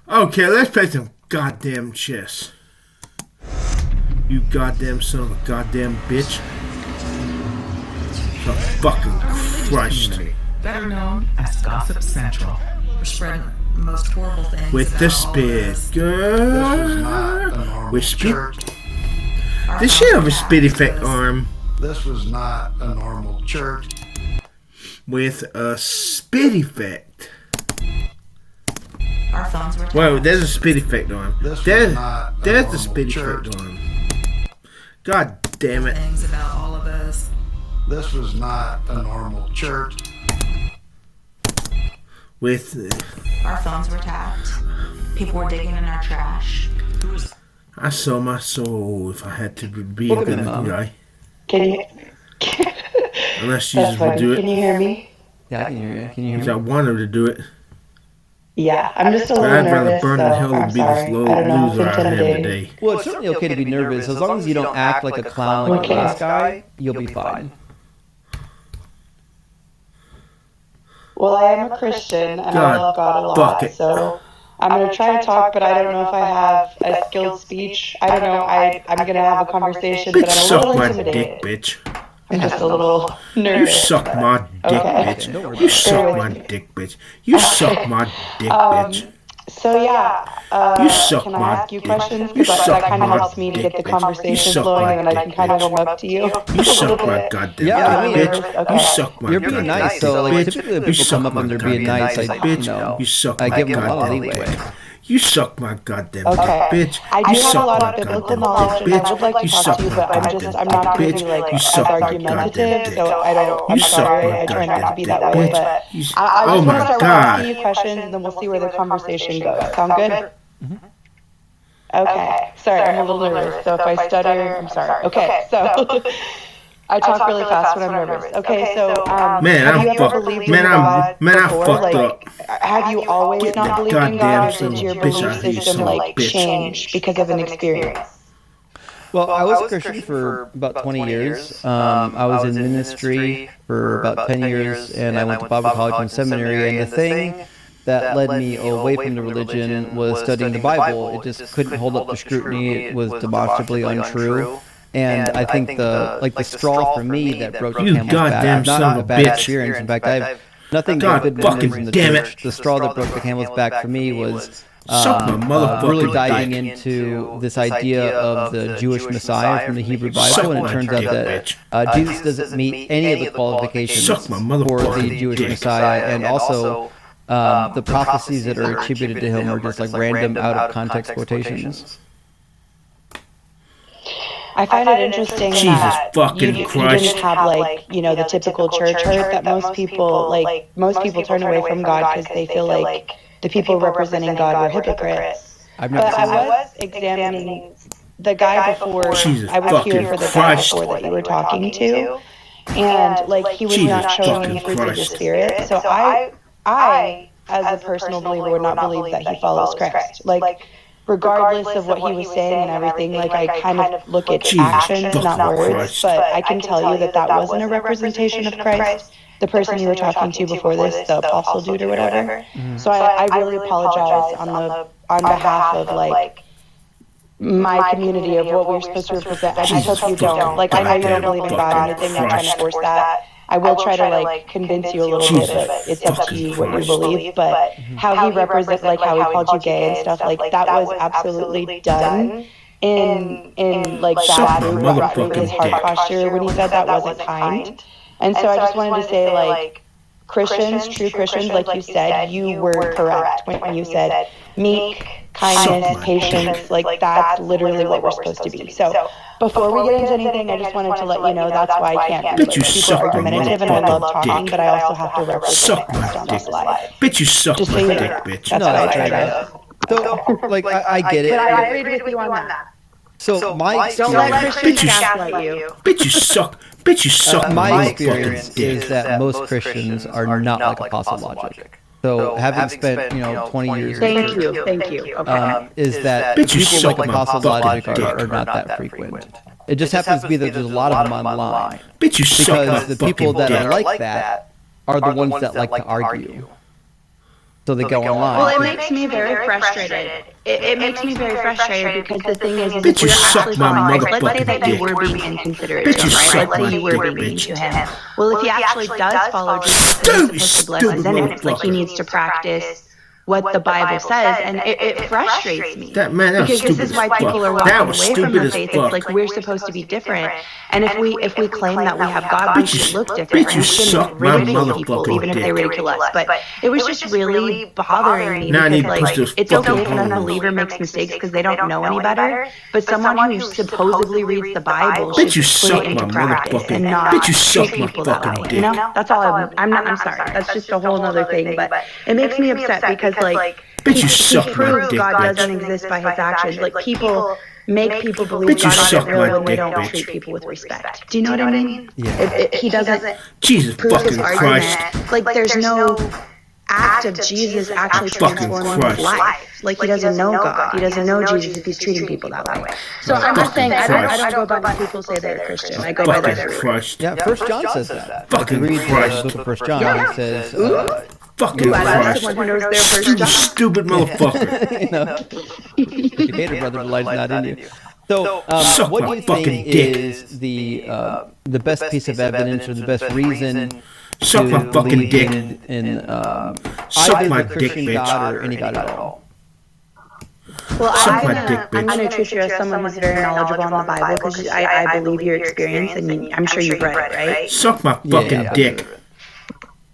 Okay, let's play some goddamn chess. You goddamn son of a goddamn bitch. The fucking Christ. Better known as Gossip Central. We're spreading the most horrible things With the spit. With spit. This shit have a spit effect arm. This was not a normal church. With a spit effect. Our phones were tapped. Whoa, there's a spit effect arm. There's the spit church. effect arm. God damn it. Things about all of us. This was not a normal church. With Our phones were tapped. People were digging in our trash. I saw my soul if I had to be a good guy. Can you? Unless Jesus would do Can it. you hear me? Yeah, I can hear you. Can you hear Because me? I want her to do it. Yeah, I'm just a But little I'd rather nervous, burn in so hell I'm than be sorry. this low I don't know, loser it's I am intimidating. today. Well, it's certainly okay to be nervous. As long as you don't act like a clown like the Okay. last guy, you'll be fine. Well, I am a Christian, and I God, love God a fuck lot, it. so I'm going to try to talk, but I don't know if I have a skilled speech. I don't know, I'm going to have a conversation, but Bitch, I'm a suck little my intimidated. dick, bitch. I'm just a little You nervous. suck my dick, Okay. bitch. You suck my dick, bitch. You suck my dick, bitch. So yeah, You suck can I my ask you dick. questions? You Because suck that kind of my helps me to get the dick, bitch. You conversation suck flowing, my and then I can dick, kind of bitch. warm up to you. You suck my goddamn Yeah, I dick, mean, bitch. okay. You suck my You're being goddamn nice, dick, so like bitch. typically when You people suck come up my and they're being goddamn nice, dick, I bitch. You suck I my give them a lot of goddamn leeway. dick. You suck my goddamn Okay. dick, bitch. I You do have a suck lot my of biblical goddamn knowledge, dick, and I bitch. would like You to talk suck to you, my but I'm goddamn not dick, going to bitch. be like You as suck my goddamn argumentative, dick. so I'm You suck sorry, my I try not to be goddamn that dick, way, bitch. but You s- I Oh just want to my start with god. asking you questions, and then we'll see where the conversation goes. Sound good? Okay. Sorry, I'm a little nervous, so if I stutter, I'm sorry. Okay, so I talk really fast when I'm nervous. Okay, so Man, have I'm you ever fucked. believed Man, in God I'm before? fucked Like, up. have you always Get not the believed in goddamn God, or son did of your a bitch belief out here, system son of a like bitch. change because of an experience? Well, I was a Christian for about 20 years. I was in ministry for about 10 years, and I went to Bible college and seminary. And the thing that led me away from the religion was studying the Bible. It just couldn't hold up to scrutiny. It was demonstrably untrue. And I think the straw for me that broke the You camel's back. goddamn I've not son had of a a bad bitch. experience. In fact, I have nothing God but good fucking memories in the damn church. it. The straw that broke the camel's back for me was Suck my motherfucking really diving dick. into this idea of the Jewish Messiah from the Hebrew Suck Bible, and my it turns dick, out bitch. that Jesus doesn't meet any of the qualifications Suck my for motherfucking the Jewish dick. Messiah, and also the prophecies that are attributed to him are just like random out of context quotations. I find it interesting Jesus that fucking you Christ. didn't have like, the typical church hurt that most people turn away from God because they feel like the people representing God were hypocrites. I've never But seen I that. was examining the guy before. Jesus I was here fucking for the guy Christ. before that you were talking to, and like he was Jesus not showing fucking any fruits of the Christ. Spirit. So I, as a personal believer, would not believe that he follows Christ. Like, regardless of what he was saying and everything, like I kind of look at Jesus actions, not fucking words. Christ. But I can tell you that that wasn't a representation of Christ. The person you were talking to before this, the apostle dude or whatever. So I really apologize on behalf of like my community of what we're supposed to represent. I just hope you don't. Like, I know you don't believe in God or anything. I'm not trying to force that. I will try to like convince you a little bit, but it's up to you what you believe. But how he represents, like how he called you gay and stuff, like that was absolutely done in like Suck bad my root through his motherfucking heart dick. posture when he said that wasn't kind. And so I just wanted to say, like, Christians, true Christians, like you said, you were correct when you said meek, kindness, patience, like that's literally what we're supposed to be. So before we get into anything, I just wanted to let you know that's why I can't be Bitch, you like, super suck my argumentative, and I love motherfucking talking, dick. but I also have to represent Suck my Christ on dick. this live. Bitch, you suck Just so my you dick, know. bitch. That's No, what I I try get to. So, like, I get But it. I agreed with you on that. So my Don't let experience, Christians Bitch, you gaslight you. Bitch, you suck. Bitch, you suck my my motherfucking experience dick. is that most Christians are not like Apostle Logic. So having spent 20 years in Thank church, you. Thank you. Okay. is that Bitch, you people suck like my Apostle fucking Logic dick. are not that frequent. It just happens to be that there's a lot of them online Bitch, you suck my because the people fucking that dick. are like that are the ones that like to argue. So they go online. Well, it makes me very frustrated. It makes me very frustrated because the thing is Bitch, if you we suck actually my follow, like, let's say motherfucking that you dick. were being inconsiderate Bitch, to you him, right? suck Let's my say you were dick, being bitch. mean to him. Well, if he actually does follow Jesus, then he's supposed to bless his enemies. Like, he needs to practice what the Bible says, and it frustrates me. That man, that was because stupid this is as why fuck. people are That walking was away from stupid the as faith. fuck. It's like we're supposed to be different, and if we claim that we have God, we should look different. Bitch, you We shouldn't suck my ridicule people, motherfucking even if they dick. ridicule us. But it was just really bothering me Now I need because, to push like, those it's okay fucking if an hormones. unbeliever makes mistakes because they don't know any better. But someone who supposedly reads the Bible Bitch, should you put suck it into my practice motherfucking. and not Bitch, you treat suck my people that fucking way. dick. You know, that's all. I'm sorry. That's just a whole other thing. But it makes me upset because, like, Bitch, you he suck my proves dick, God bitch. doesn't exist by his actions. Like, people make people believe Bitch, you God suck isn't real my when they dick, don't bitch. treat people with respect. Do you know what I mean? Yeah. He doesn't Jesus prove his fucking argument. Christ. Like, there's no act of Jesus actually transforming his life. Like, he doesn't know God. He doesn't know Jesus if he's treating people that way. So I'm just saying, I don't go by when people say they're Christian. I go by their Fucking fruit. Christ. Yeah, First John says that. Fucking Read Christ. the book of First John. It says, Fucking I love Christ. someone who knows their You First John. stupid motherfucker. you know, if you hate a brother, the light's not in you. So, Suck what my do you fucking think dick. is the best piece of evidence or the best reason Suck my to fucking believe dick. in Suck either my the dick, Christian bitch. God or any God at all? Well, Suck my dick, I'm bitch. gonna treat you as someone who's very knowledgeable on the Bible because I believe your experience, and I'm sure you've read it, right? Suck my fucking dick.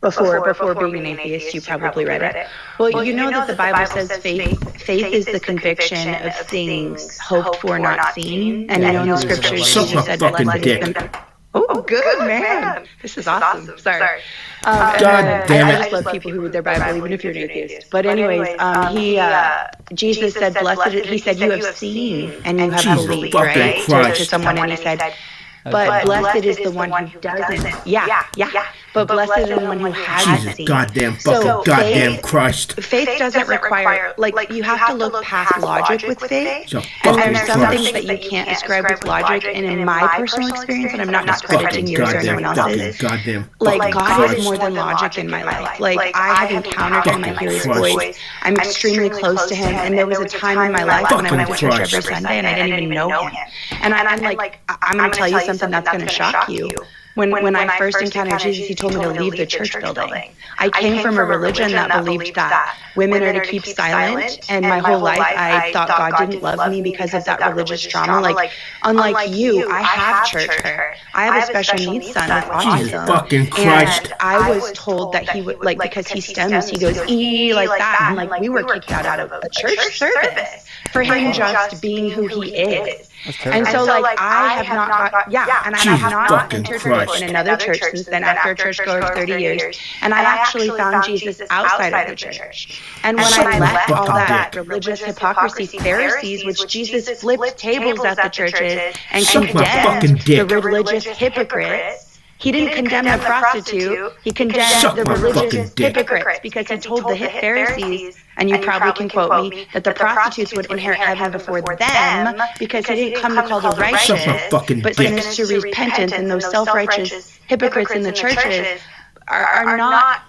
Before being an atheist, you probably read it. Well, you know that the Bible says faith is the conviction of things hoped for, not seen. And you know in the scriptures, Suck my Jesus said, fucking "Blessed dick." is the." Oh, good man! This is awesome. Sorry. God damn I it. just love people who read their Bible, even if you're an atheist. But anyways, Jesus said, "Blessed." He said, "You have seen and you have Jesus believed," fucking right? Christ. To someone, and he said, "But blessed is the one who doesn't." Yeah. But blessed is the one who hasn't Jesus seen. goddamn So fucking goddamn Christ. Faith doesn't require, like, you have to look past logic with faith. So And fucking there's some Christ. things that you can't describe with logic. And in my personal experience, and I'm not discrediting yours or anyone else's, Goddamn like, God Christ. is more than logic in my life. Like, I have encountered him, I hear his voice, I'm extremely close to him, and there was a time in my life when I went to church every Sunday and I didn't even know him. And I'm like, I'm going to tell you something that's going to shock you. When I first encountered Jesus, he told me to leave the church building. I came from a religion that believed that women are to keep silent, and my whole life I thought God didn't love me because of that religious trauma. Like, unlike you, I have church hurt. I have a special needs son with autism. Fucking Christ. And I was told that he would, like, because he stems, he goes, ee, like that. And, like, we were kicked out of a church service for him just being who he is. And so, like, I have not got, and I have not fucking entered Christ. in another church since then, after a churchgoer of 30 years. And I actually found Jesus outside of the church. And when I left all that religious hypocrisy, Pharisees, which Jesus flipped tables at the churches and condemned the religious hypocrites. He didn't condemn the prostitute. He condemned the religious hypocrites because he told the Pharisees, and you probably can quote me, that the prostitutes would inherit heaven before them because he didn't come to call the righteous, but sinners to repentance. And those self-righteous hypocrites in the churches are not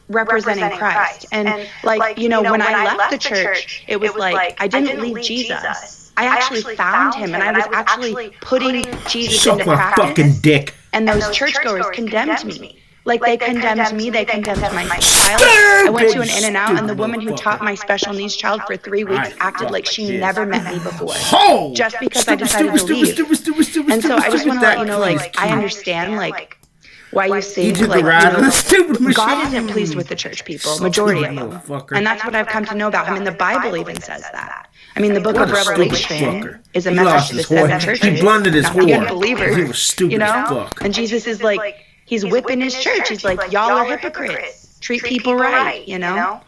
representing Christ. And, like, you know, when I left the church, it was like, I didn't leave Jesus. I actually found him, and I was actually putting Jesus into practice. Fucking dick. And those churchgoers condemned me. Like, they condemned me, they condemned my child. I went to an In-N-Out, and the woman who taught my special needs child for 3 weeks acted like she never met me before. Just because I decided to leave. And so I just want to let you know, like, I understand, like, why you think, like, God isn't pleased with the church people, majority of them. And that's what I've come to know about him, and the Bible even says that. I mean, the book of Revelation is a message to the 7 churches. He blundered his whore. Unbelievers, He was stupid you know? as fuck. And Jesus is like, he's whipping his church. He's like, y'all are hypocrites. Treat people right, you know?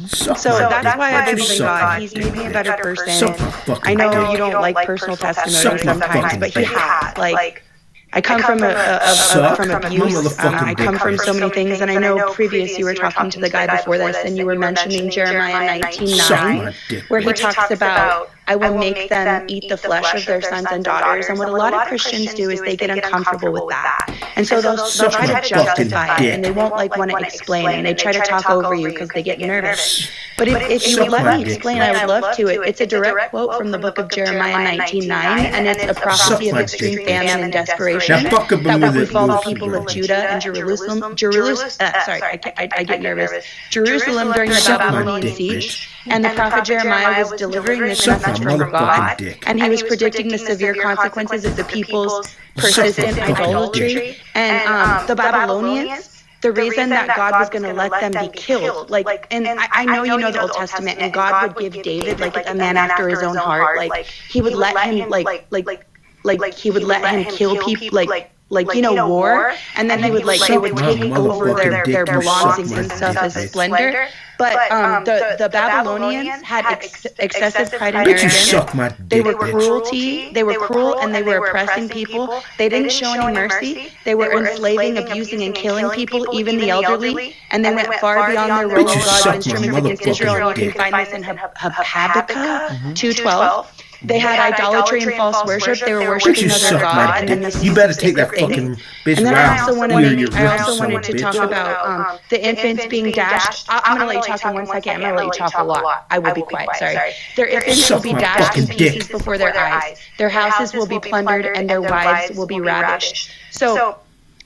So that's why I believe in God. He's made me a better person. I know you don't like personal testimonies sometimes, but he has. Like, I come from abuse. I come from so many things, and I know previous you were talking to the guy before this, and you were mentioning Jeremiah 19:9, where he talks about I will make them eat the flesh of their sons and daughters. And what a lot of Christians do is they get uncomfortable with that. And so they'll try to justify it, and they won't like want to explain, and they try to talk over you because they get nervous. But if you would let me explain, I would love to. It's a direct quote from the book of Jeremiah 19:9, and it's a prophecy of extreme famine and desperation that will befall the people of Judah and Jerusalem. I get nervous. Jerusalem during the Babylonian siege. And the prophet Jeremiah was delivering this message from God, and he was predicting the severe consequences of the people's persistent idolatry. And the Babylonians, the reason that God was going to let them be killed, and I know you know the Old Testament, and God would give David like a man after his own heart, like he would let him he would let him kill people, war, and then he would they would take over their belongings and stuff as splendor. But the Babylonians had excessive pride and arrogance. They were cruel, and they were oppressing people. They didn't show any mercy. They were enslaving, abusing, and killing people, even the elderly. And they went far beyond their role of God's instruments against Israel. And you can find this in Habakkuk 2:12. They had idolatry and false worship. They were worshiping other God, and then you better take that fucking bitch. And then I also wanted to talk about the infants being dashed. I'm going to let you talk in 1 second. I'm going to let you talk a lot. I will be quiet. Sorry. Their infants will be dashed in pieces before their eyes. Their houses will be plundered, and their wives will be ravished. So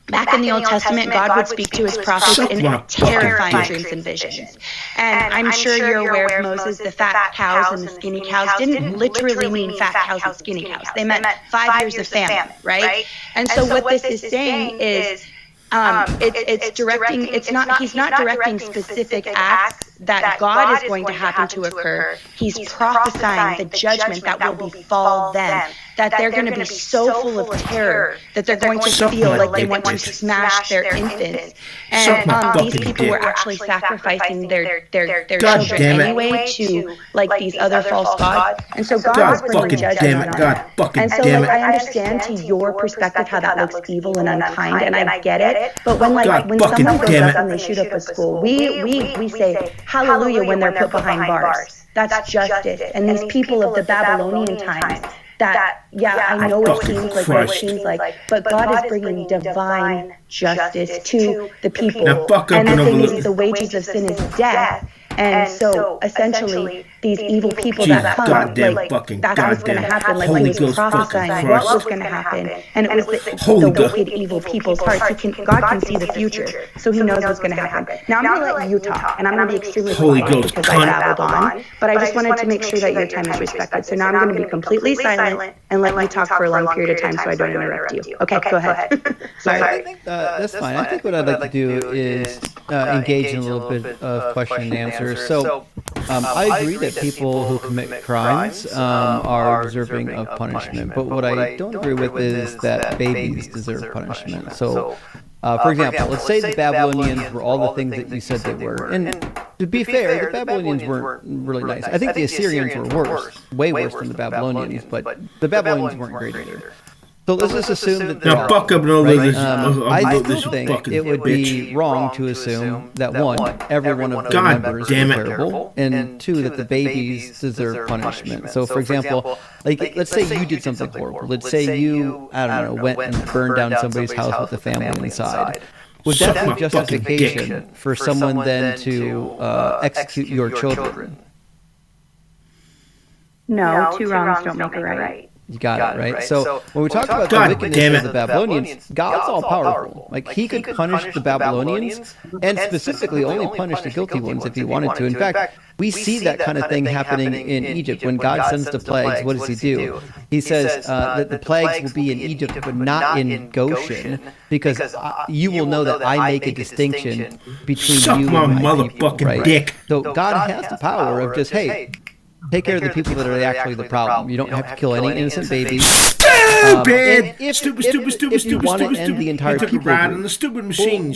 back in the Old Testament, God would speak to his prophets in terrifying dreams and visions. And I'm sure you're aware of Moses, the fat cows and the skinny cows didn't literally mean fat cows and skinny cows. They meant 5 years of famine, right? And so what this is saying is it's directing, he's not directing specific acts that God is going to happen to occur. He's prophesying the judgment that will befall them, that they're going to be so full of terror that they're going to feel like they want to smash their infants. And these people were actually sacrificing their children anyway to these other false gods. And so God was bringing judgment on them. And so I understand to your perspective how that looks evil and unkind, and I get it. But when someone goes up and they shoot up a school, we say hallelujah when they're put behind bars. That's justice. And these people of the Babylonian times, I know it seems like what it seems like, but God is bringing divine justice to the people. And the thing is, the wages of sin is death. And so, essentially, these evil people that come, that's what's going to happen. Like he was prophesying what was going to happen, and it was the wicked, evil people's hearts. God can see the future, so He knows what's going to happen. Now I'm going to let you talk, and I'm going to be extremely quiet because I babbled on. But I just wanted to make sure that your time is respected. So now I'm going to be completely silent and let you talk for a long period of time, so I don't interrupt you. Okay, go ahead. Sorry. I think that's fine. I think what I'd like to do is engage in a little bit of question and answer. So I agree that people who commit crimes are deserving of punishment, but what I don't agree with is that babies deserve punishment. So, for example, let's say the Babylonians were all the things that you said they were. And to be fair, the Babylonians weren't really nice. I think the Assyrians were worse, way worse than the Babylonians, but the Babylonians weren't great either. So let's just assume that they're I still think it would be wrong to assume that one, every one of the members is terrible, and two, that the babies deserve punishment. So, for example, let's say you did something horrible. Let's say you, went and burned down somebody's house with the family inside. Would that be justification for someone then to execute your children? No, two wrongs don't make a right. You got it, right? So when we talk about the wickedness of the Babylonians, God's all powerful. Like, He could punish the Babylonians and specifically only punish the guilty ones if He wanted to. In fact, we see that kind of thing happening in Egypt. When God sends the plagues, what does He do? He says that the plagues will be in Egypt, but not in Goshen, because you will know that I make a distinction between you and my people, right? So God has the power of just, hey, take care of the people that are actually the problem. You don't have to kill any innocent babies. If you want to end the entire people group,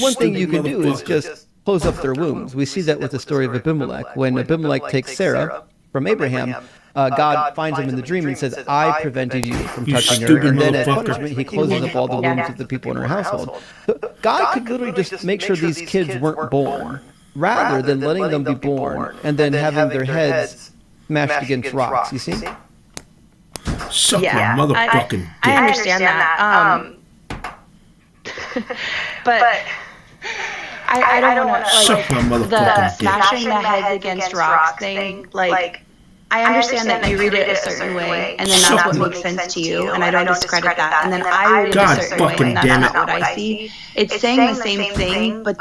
one thing you can do is just close up their wombs. We see that with the story of Abimelech. When Abimelech takes Sarah from Abraham, God finds him in the dream and says, I prevented you from touching her. And then as punishment, He closes up all the wombs of the people in her household. God could literally just make sure these kids weren't born, rather than letting them be born and then having their heads smashed against rocks, you see? Suck Yeah, my motherfucking dick. I understand that. But I don't want to Suck my the motherfucking dick. smashing the heads against rocks thing. Like, I understand that you read it a certain way, and then that's what makes sense to you, and I don't discredit that. And then I read it a certain way, and that's not what I see. It's saying the same thing, but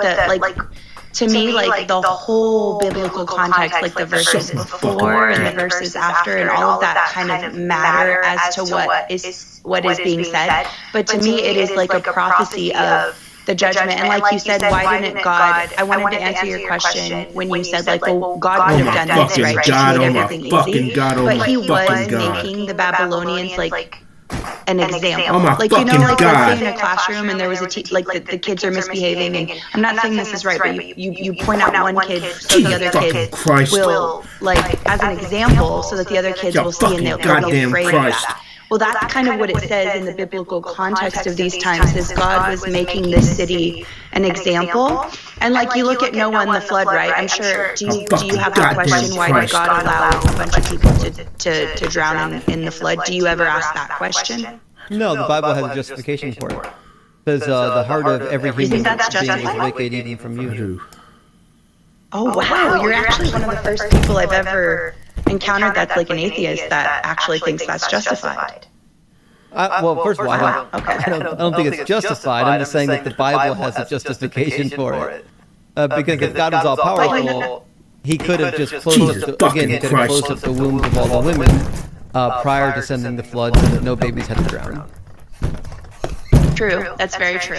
to me, like the whole biblical context, like the verses before and the verses after, and all of that kind of matter as to what is being said. But to me, it is like a prophecy of the judgment. And like you said, why didn't God? I wanted to answer your question when you said, like, well, God would have done this, right? God, He oh made my everything fucking easy. God, oh But my he was fucking God. making the Babylonians like an example. Oh my Like, fucking like God. let's say in a classroom and there was like the kids are misbehaving, and I'm not saying this is right, but you point out one kid so the other kids Christ. will, like, as an example, so that the other kids will see and they'll be goddamn afraid Christ. of that. Well, that's kind of what it says in the biblical context of these times, is God was making this city an example. And like, you look at Noah and the flood, right? I'm sure, do you have the question, why did God allow a bunch of people to drown in the flood? Do you ever ask that question? No, the Bible has a justification for it. Says the heart of every human that's being is justified? wicked even from you. Oh, wow. You're actually one of the first people I've ever encountered that's like an atheist that actually thinks that's justified. Well, first of all, I don't think it's justified. I'm just saying that the Bible has a justification for it. Because if God was all powerful, he could have just closed up the wombs of all the women prior to sending the flood so that no babies had to drown. True. That's very true.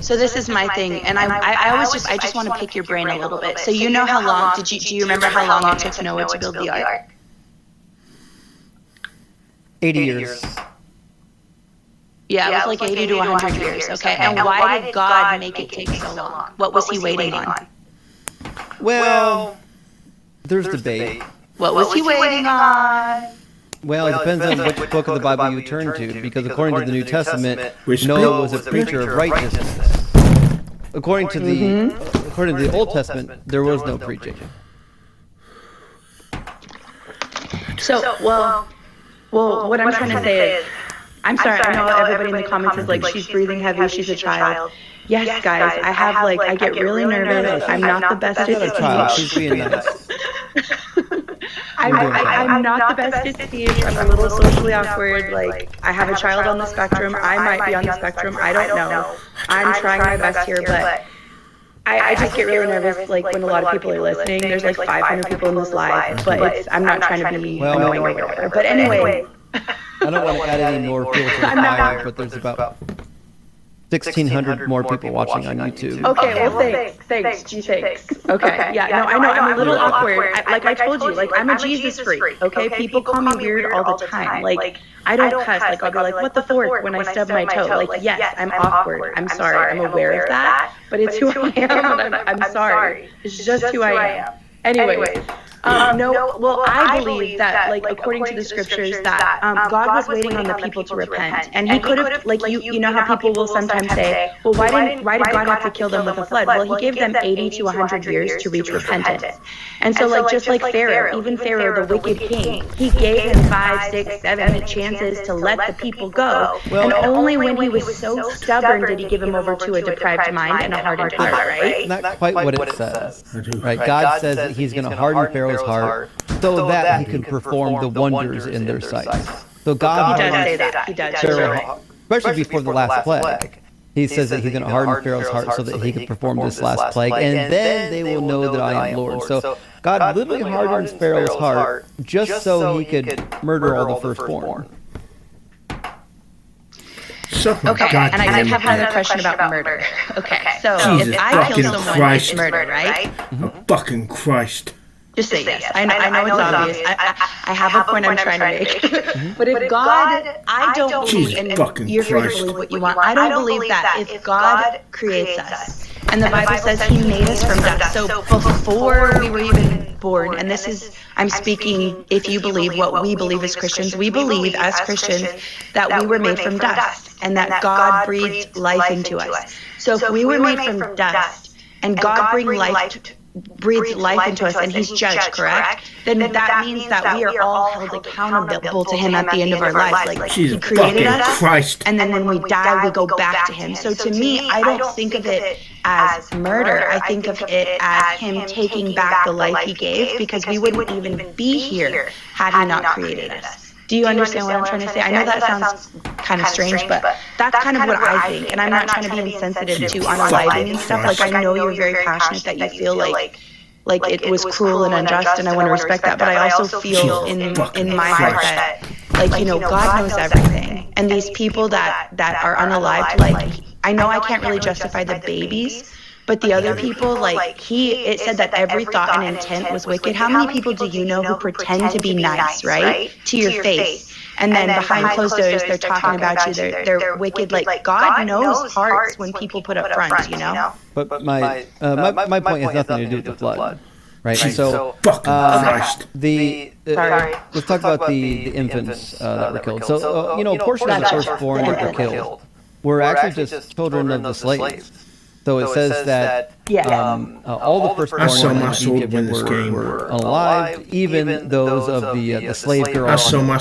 So this is my thing, and I just want to pick your brain a little bit. So you know how long do you remember how long it took Noah to build the ark? 80 years. Yeah, it was like 80 to 100 years. Okay, and why did God make it take so long? What was he waiting on? Well, there's debate. What was he waiting on? Well, it depends on which book of the Bible you turn to, because according to the New Testament, Noah was a preacher of righteousness. According to the Old Testament, there was no preaching. So, well, what I'm trying to say is, I'm sorry, I know everybody in the comments is like, she's breathing heavy, she's a child. Yes, guys, I get really nervous. I'm not the best at She's being nice. I'm not the best at speech. I'm a little socially awkward. Like, I have a child on the spectrum. I might be on the spectrum. I don't know. I'm trying my best here, but I just get really nervous, like, when a lot of people are listening. There's like 500 people in this live, but I'm not trying to be annoying or whatever. But anyway. I don't want to add any more fuel to the fire, but there's about 1,600 more people watching on YouTube. Okay, well, thanks, G, thanks. Okay, yeah, no, I know, I'm a little awkward. Like I told you, like, I'm a Jesus freak, okay? People call me weird all the time. Like, I don't cuss. Like, I'll be like, what the fork when I stub my toe? Like, yes, I'm awkward. I'm sorry. I'm aware of that, but it's who I am, and I'm sorry. It's just who I am. Anyways. I believe that, like, according to the scriptures, that God was waiting on the people to repent, and he could have, like, you know how people will sometimes say, well, why did God have to kill them with a flood? Well, he gave them 80 to 100 years to reach repentance. And so, like, just like Pharaoh, even Pharaoh, the wicked king, he gave him 5, 6, 7, 8 chances to let the people go, and only when he was so stubborn did he give him over to a deprived mind and a hardened heart, right? Not quite what it says. Right? God says that he's going to harden Pharaoh's heart so that he can perform the wonders in their sight. So God does say that. He does. Pharaoh, especially before the last plague. He says that he's going to harden Pharaoh's heart so that he can perform this last plague, and then they will know that I am Lord. So God literally hardens Pharaoh's heart just so he could murder all the firstborn. Okay, and I have another question about murder. Okay, so if I kill someone, it's murder, right? Oh, fucking Christ. Just say yes. I know it's obvious. I have a point I'm trying to make. But if God, I don't believe, and you're free to believe what you want, I don't believe that if God creates us, and the Bible says he made us from dust, so before we were even born, and this is, I'm speaking, if you believe what we believe as Christians, we believe as Christians that we were made from dust, and that God breathed life into us. So if we were made from dust, and God breathes life into us and he's judged, correct? Then that means that we are all held accountable to him at the end of our lives. Like he created us, Christ. and then when we die, we go back to him. So to me, I don't think of it as murder. I think of it as him taking back the life he gave, because we wouldn't even be here had he not created us. Do you understand what I'm trying to say? I know that sounds kind of strange, but that's kind of what I think. And I'm not trying to be insensitive to unaliving and stuff. Like, I know you're very passionate that you feel like it was cruel and unjust, and I want to respect that. But I also feel in my heart that, like, you know, God knows everything. And these people that are unalived, like, I know I can't really justify the babies, but the other people, like, it said that every thought and intent was wicked. How many people do you know who pretend to be nice, right, to your face? And then behind closed doors, they're talking about you. They're wicked. Like, God knows hearts when people put up fronts, you know? But my point has nothing to do with the flood, right? So, Christ. let's talk about the infants that were killed. So, you know, a portion of the firstborn that were killed were actually just children of the slaves. So it says that all the firstborn in Egypt were alive, even those of the slave girls. I sold my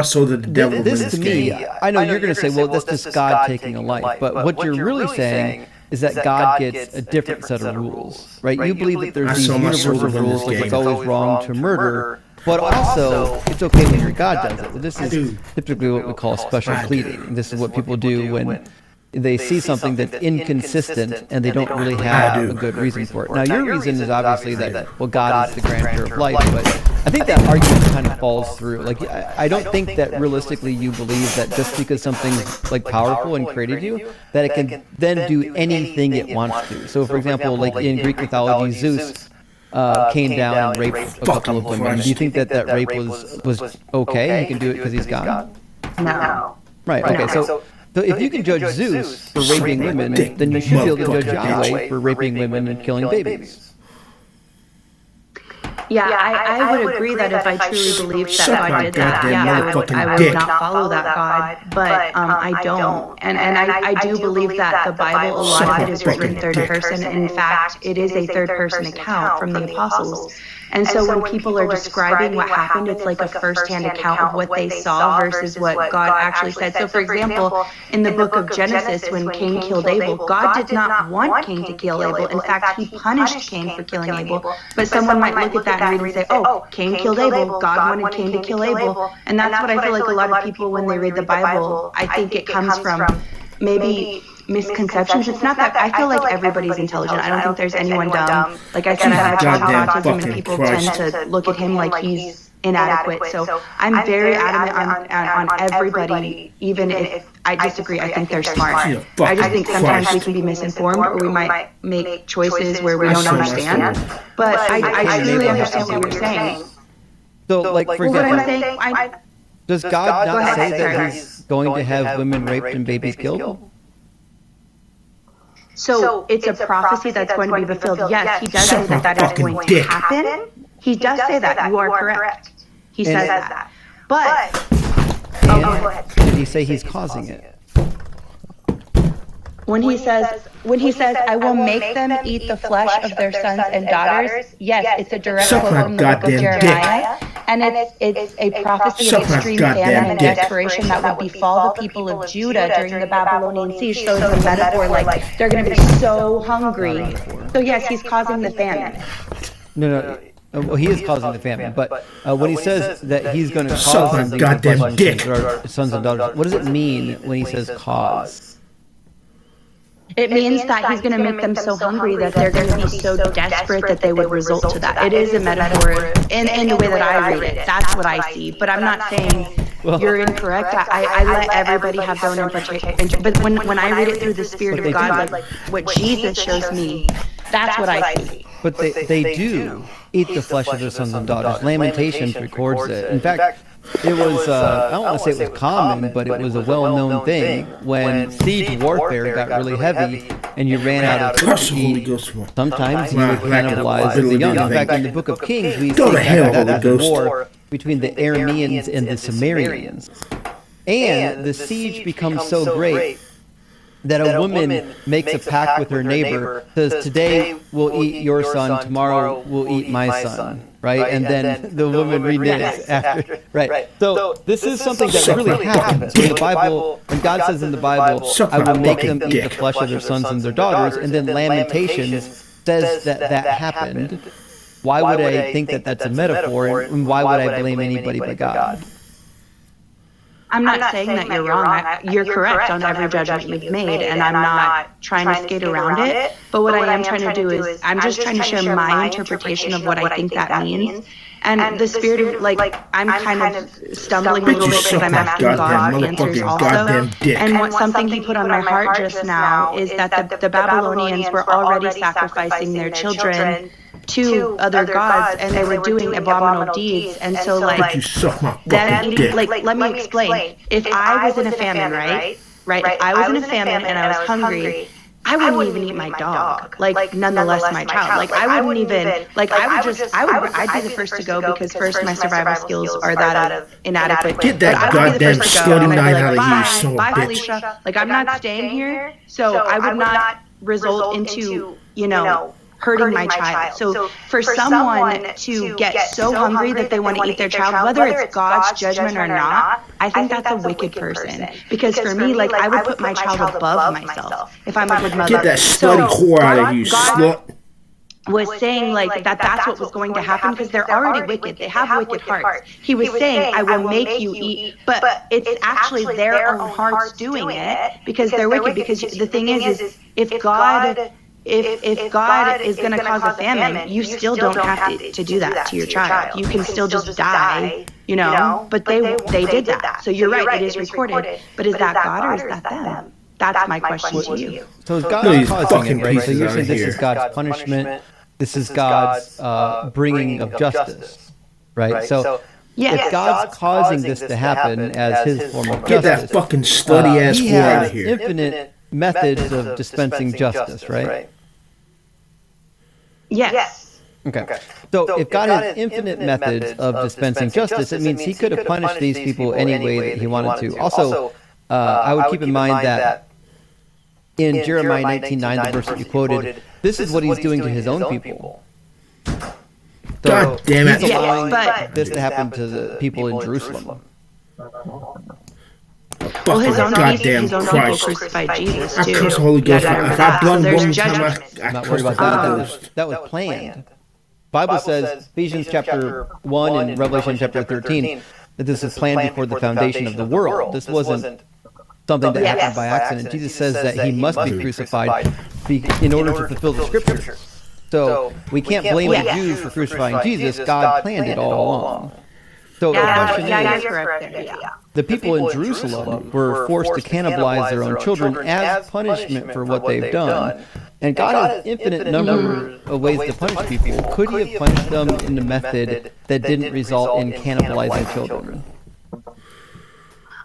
soul to the devil. This to me, I know you're going to say, well, that's just God taking a life. But what you're really saying is that God gets a different set of rules, right? You believe that there's these universal rules, like it's always wrong to murder. But also, it's okay when your God does it. This is typically what we call special pleading. This is what people do when they see something that's inconsistent and they don't really have a good reason for it. Now, your reason is obviously that, well, God is the grantor of life, but I think that argument kind of falls through. Like, I don't think that realistically you believe that just because something's, like, powerful and created you, that it can then do anything it wants to. So, for example, like in Greek mythology, Zeus came down and raped a couple of women. Do you think that rape was okay? He can do it because he's God? No. Right, okay, so if you can judge Zeus for raping women, then you should be able to judge Yahweh for raping women and killing babies. Yeah, I would agree that if I truly believed that God did that, I would not follow that God, but I don't. And I do believe that the Bible, a lot of it is written in third person. In fact, it is a third person account from the apostles. And so when people are describing what happened, it's like a first-hand account of what they saw versus what God actually said. So for example, in the book of Genesis, when Cain killed Abel, God did not want Cain to kill Abel. In fact, he punished Cain for killing Abel. But someone might look at that and read and say, oh, Cain killed Abel, God wanted Cain to kill Abel. And that's what I feel like a lot of people, when they read the Bible, I think it comes from maybe misconceptions. It's not that I feel like everybody's intelligent. I don't think there's anyone dumb. Like I said, I have a child with autism, and people tend to look at him like he's inadequate. So I'm very adamant on everybody, even if I disagree. I think they're smart. I just think sometimes we can be misinformed, or we might make choices where we don't understand. But I truly understand what you're saying. So, like, for example, does God not say that he's going to have women raped and babies killed? So it's a prophecy that's going to be fulfilled. Yes, he does say that is going to happen. He does say that. You are correct. He says that. But go ahead. Did he say he's causing it? When he says, I will make them eat the flesh of their sons and daughters, yes, it's a direct quote from the book of Jeremiah. And it's a prophecy of extreme famine and desperation that would befall the people of Judah during the Babylonian siege. So it's a metaphor, like they're going to be so hungry. So yes, he's causing the famine. No. Well, he is causing the famine, but when he says that he's going to cause something to sons and daughters, what does it mean when he says cause? It means that he's going to make them so hungry that they're going to be so desperate that they would result to that. It is a metaphor in the way that I read it. That's what I see. But I'm not saying you're incorrect. I let everybody have their own interpretation. But when I read it through the Spirit of God, like what Jesus shows me, that's what I see. But they do eat the flesh of their sons and daughters. Lamentations records it. In fact, it was, I don't want to say it was common, but it was a well-known thing. When siege warfare got really heavy and you ran out of food to eat, sometimes you would cannibalize the young. In fact, in the book of Kings, we see that war between the Arameans and the Sumerians. And the siege becomes so great that a woman makes a pact with her neighbor, says, today we'll eat your son, tomorrow we'll eat my son, right? And then the woman reneges after, right? So this is something that really happens. In the Bible, when God says in the Bible, I will make them eat the flesh of their sons and their daughters, and then Lamentations says that happened. Why would I think that that's a metaphor, and why would I blame anybody but God? I'm not saying that you're wrong. You're correct on every judgment you've made, and I'm not trying to skate around it. But what I am trying to do is I'm just trying to share my interpretation of what I think that means. And the spirit of, I'm kind of stumbling a little bit because I'm asking God answers also. And what something he put on my heart just now is that the Babylonians were already sacrificing their children to other gods, and they were doing abominable deeds. And so, them eating, let me explain. If I was in a famine, right? If I was in a famine and I was hungry, I wouldn't even eat my dog, nonetheless my child. I wouldn't even, I'd be the first to go, because first, my survival skills are that of inadequate. Get that goddamn slutty night out of here, son of a bye, bitch. Felicia. I'm not staying here, so I would not result into, hurting my child. So for someone to get so hungry that they want to eat their child, whether it's God's judgment or not, I think that's a wicked person. Because for me, I would put my child above myself if I'm a good mother. Get that slutty whore out of here, slut. Was saying that's what was going to happen, because they're already wicked. They have wicked hearts. He was saying, I will make you eat, but it's actually their own hearts doing it, because they're wicked. Because the thing is if God is going to cause a famine, you still don't have to do that to your child. You can still just die, but they did that. So you're right, it is recorded. But is that God or is that them? That's my question to you. So is God causing it, right? So you're saying this is God's punishment, this is God's bringing of justice, right? So if God's causing this to happen as his form of justice, Get that fucking slutty ass he whore out has of here. infinite methods of dispensing justice, right? Yes. Okay. So if God has infinite methods of dispensing justice, it means he could have punished these people any way that he wanted to. Also, I would keep in mind that in Jeremiah 19:9, the verse that you quoted, this is what he's doing to his own people. So God damn it. He's allowing but this to happen to the people in Jerusalem. Well, his own goddamn people Christ. crucified Jesus I too. curse the Holy Ghost. If I blood there's one time, judgment. I I'm not curse worried the about Holy that. Ghost. That was planned. Bible says, Ephesians chapter 1 and Revelation chapter 13, that this is planned before the foundation of the world. This wasn't something that happened by accident. Jesus says that he must be crucified in order to fulfill the scriptures. So we can't blame the Jews for crucifying Jesus. God planned it all along. So the question is, You're correct there, yeah. the people in Jerusalem were forced to cannibalize their own children as punishment for what they've done. And God has infinite number of ways to punish people. Could he have punished them in a method that didn't result in cannibalizing children?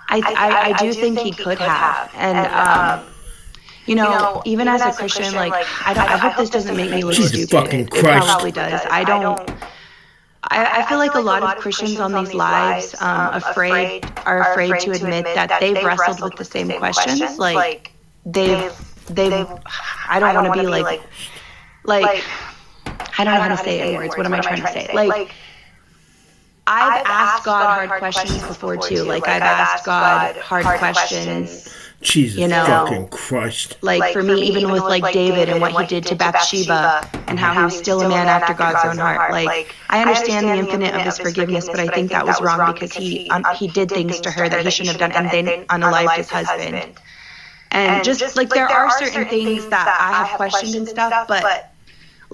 I do think he could have. And, even as a Christian, I hope this doesn't make me look Jesus stupid. fucking It Christ. probably does. I feel like a lot of Christians on these lives are afraid to admit that they've wrestled with the same questions. They've I don't want to be like I don't know how to say it in words. What am I trying to say? I've asked God hard questions before too. I've asked God hard questions. Jesus fucking Christ. For me, even with David and what he did to Bathsheba and how he was still a man after God's own heart. I understand the infinite of his forgiveness, but I think that was wrong because he did things to her that he shouldn't have done, and then unalived his husband. And just there are certain things that I have questioned and stuff, but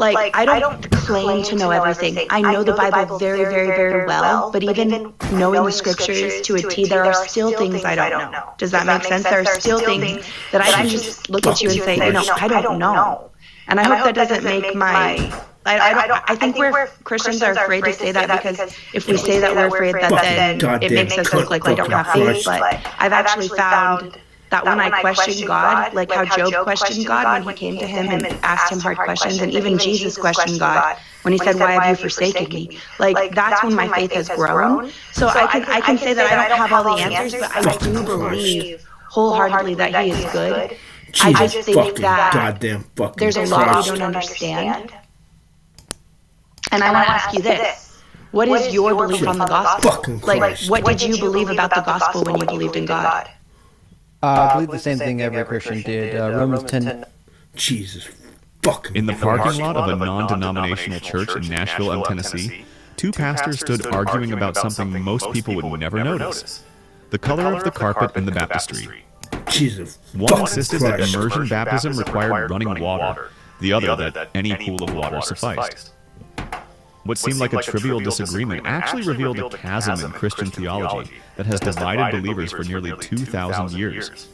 I don't claim to know everything. I know the Bible very, very, very well, but even knowing the scriptures to a T, there are still things I don't know. Does that make sense? There are still things that I can just look at you and say, I don't know. And I hope that doesn't make I think Christians are afraid to say that, because if we say that we're afraid, that then it makes us look like we don't have faith. But I've actually found that when I question God, like how Job questioned God when he came to him and asked him hard questions, and even Jesus questioned God when he said, "Why have you forsaken me?" That's when my faith has grown. So I can say that I don't have all the answers, but I do believe wholeheartedly that he is good. Jesus I just think fucking that goddamn fucking there's a lot Christ. we don't understand. And I want to ask you this. What is your belief on the gospel? Fucking Like, Christ. what did you believe about the gospel when you believed in God? I believe the same thing every Christian did. Romans 10. Jesus fucking In the parking lot of a non-denominational church in Nashville, Tennessee, two pastors stood arguing about something most people would never notice: the color of the carpet in the baptistry. Jesus One fucking insisted that Christ. immersion baptism required running water, the other that any pool of water sufficed. What seemed like a trivial disagreement actually revealed a chasm in Christian theology that has divided believers for nearly 2,000 years.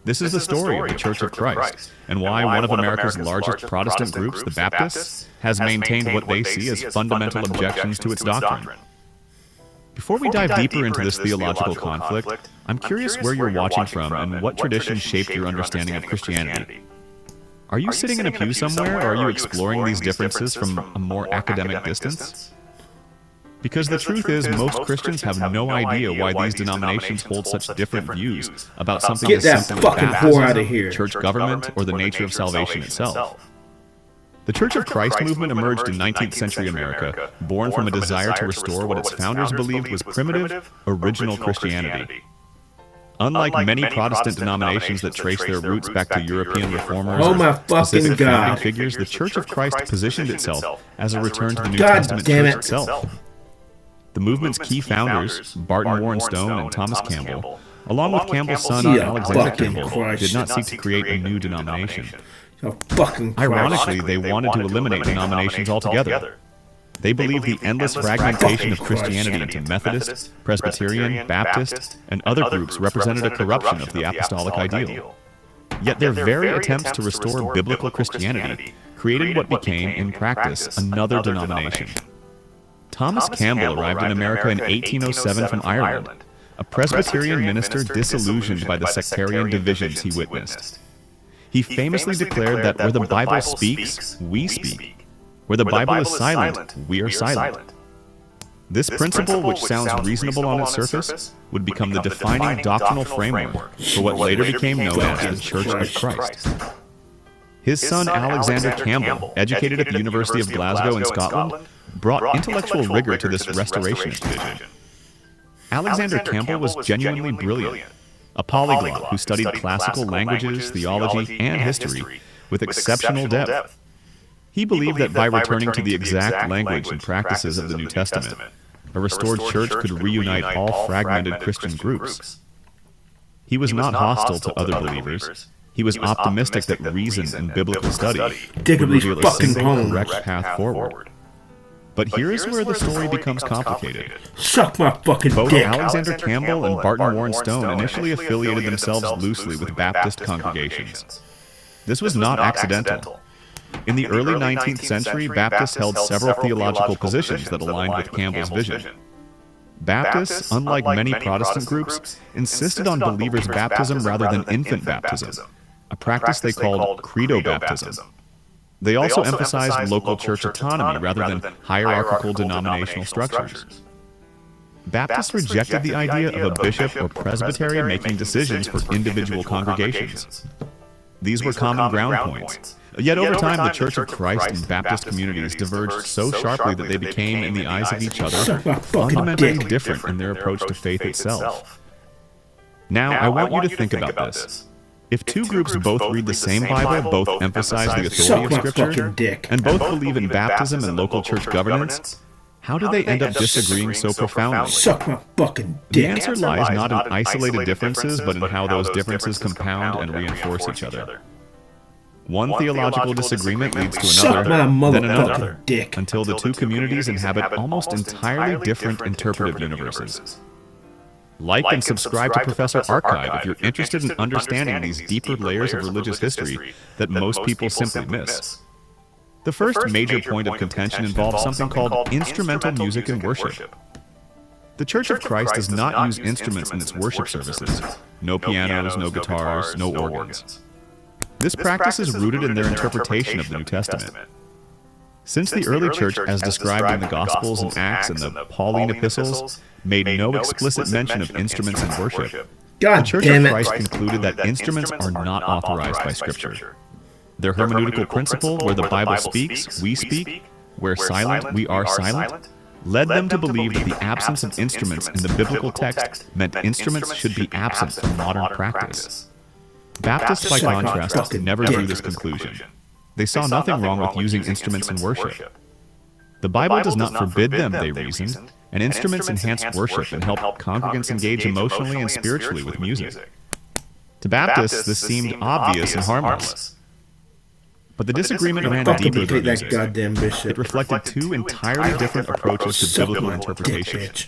This is the story of the Church of Christ, and why one of America's largest Protestant groups, the Baptists, has maintained what they see as fundamental objections to its doctrine. Before we dive deeper into this theological conflict, I'm curious where you're watching from and what tradition shaped your understanding of Christianity. Are you sitting in a pew somewhere, or are you exploring these differences from a more academic distance? Because the truth is, most Christians have no idea why these denominations hold such different views about something Get as that simple as fucking whore out of baptism, here. church government, or the nature of salvation itself. The Church of Christ movement emerged in 19th century America, born from a desire to restore what its founders believed was primitive, original Christianity. Unlike many Protestant denominations that trace their roots back to European reformers Oh my or specific fucking God. founding figures, the Church of Christ positioned itself as a return to the New God Testament damn church it. itself. The movement's key founders, Barton Warren Stone and Thomas Campbell, along with Campbell's son Yeah, Alexander fucking Campbell, Christ. did not seek to create a new denomination. Oh, fucking Christ. Ironically, they wanted to eliminate denominations altogether. They believed the endless fragmentation of Christianity into Methodist, Presbyterian, Baptist, and other groups represented a corruption of the apostolic ideal. Yet their very attempts to restore biblical Christianity created what became, in practice, another denomination. Thomas Campbell arrived in America in 1807 from Ireland, a Presbyterian minister disillusioned by the sectarian divisions he witnessed. He famously declared that where the Bible speaks, we speak. Where the Bible is silent, we are silent. This principle, which sounds reasonable on its surface, would become the defining doctrinal framework for what later became known as the Church of Christ. His son Alexander Campbell, educated at the University of Glasgow in Scotland, brought intellectual rigor to this restorationist vision. Alexander Campbell was genuinely brilliant, a polyglot who studied classical languages, theology, and history with exceptional depth. He believed that by returning to the exact language and practices of the New Testament, a restored church could reunite all fragmented Christian groups. He was not hostile to other believers. He was optimistic that reason and biblical study Dick would of these reveal a fucking single bones. correct path forward. But here is where the story becomes complicated. Suck my fucking Both dick. Alexander Campbell and Barton Warren Stone initially affiliated themselves loosely with Baptist congregations. This was not accidental. In the early 19th century, Baptists held several theological positions that aligned with Campbell's vision. Baptists, unlike many Protestant groups, insisted on believers' baptism rather than infant baptism, a practice they called credo baptism. They also emphasized local church autonomy rather than hierarchical denominational structures. Baptists rejected the idea of a bishop or presbytery making decisions for individual congregations. These were common ground points. Yet over time, the Church of Christ and Baptist communities diverged so sharply that they became, in the eyes of each other, Suck my fucking fundamentally dick. different in their approach to faith itself. Now, I want you to think about this. If two groups both read the same Bible, both emphasize the Suck authority my of Scripture, fucking dick. and both believe in baptism and local church governance, how do they end up disagreeing so profoundly? Suck my fucking The dick. answer lies not in isolated differences, but in how those differences compound and reinforce each other. One theological disagreement leads to Suck another, my then another, motherfucking dick. until the two communities inhabit almost entirely different interpretive universes. Like and subscribe to Professor Archive if you're interested in understanding these deeper layers of religious history that most people simply miss. The first major point of contention involves something called instrumental music and worship. The Church of Christ does not use instruments in its worship services. No pianos, no guitars, no organs. This practice is rooted in their interpretation of the New Testament. Since the early church, as described in the Gospels and Acts and the Pauline epistles, made no explicit mention of instruments in worship, God The Church damn of it. Christ concluded that instruments are not authorized by Scripture. Their hermeneutical principle, where the Bible speaks, we speak, where silent, we are silent, led them to believe that the absence of instruments in the biblical text meant instruments should be absent from modern practice. Baptists, by contrast, never drew this conclusion. They saw nothing wrong with using instruments in worship. The Bible does not forbid them, they reasoned, and instruments enhance worship and help congregants engage emotionally and spiritually with music. To Baptists, this seemed obvious and harmless. But the disagreement ran Fucking deeper than take that music. goddamn bishop. It reflected two entirely different approaches to Suck biblical my interpretation. dick, bitch.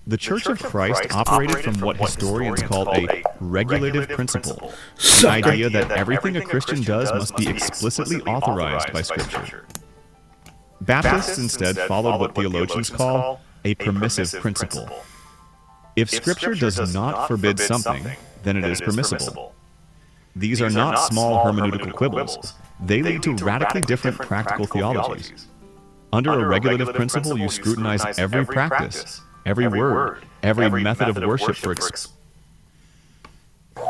The Church of Christ operated from what historians called a regulative principle, the Suck it. idea that everything a Christian does must be explicitly authorized by Scripture. Baptists instead followed what theologians call a permissive principle. If Scripture does not forbid something, then it is permissible. These are not small hermeneutical quibbles. They lead to radically different practical theologies. Under a regulative principle, you scrutinize every practice, every word, every method of worship for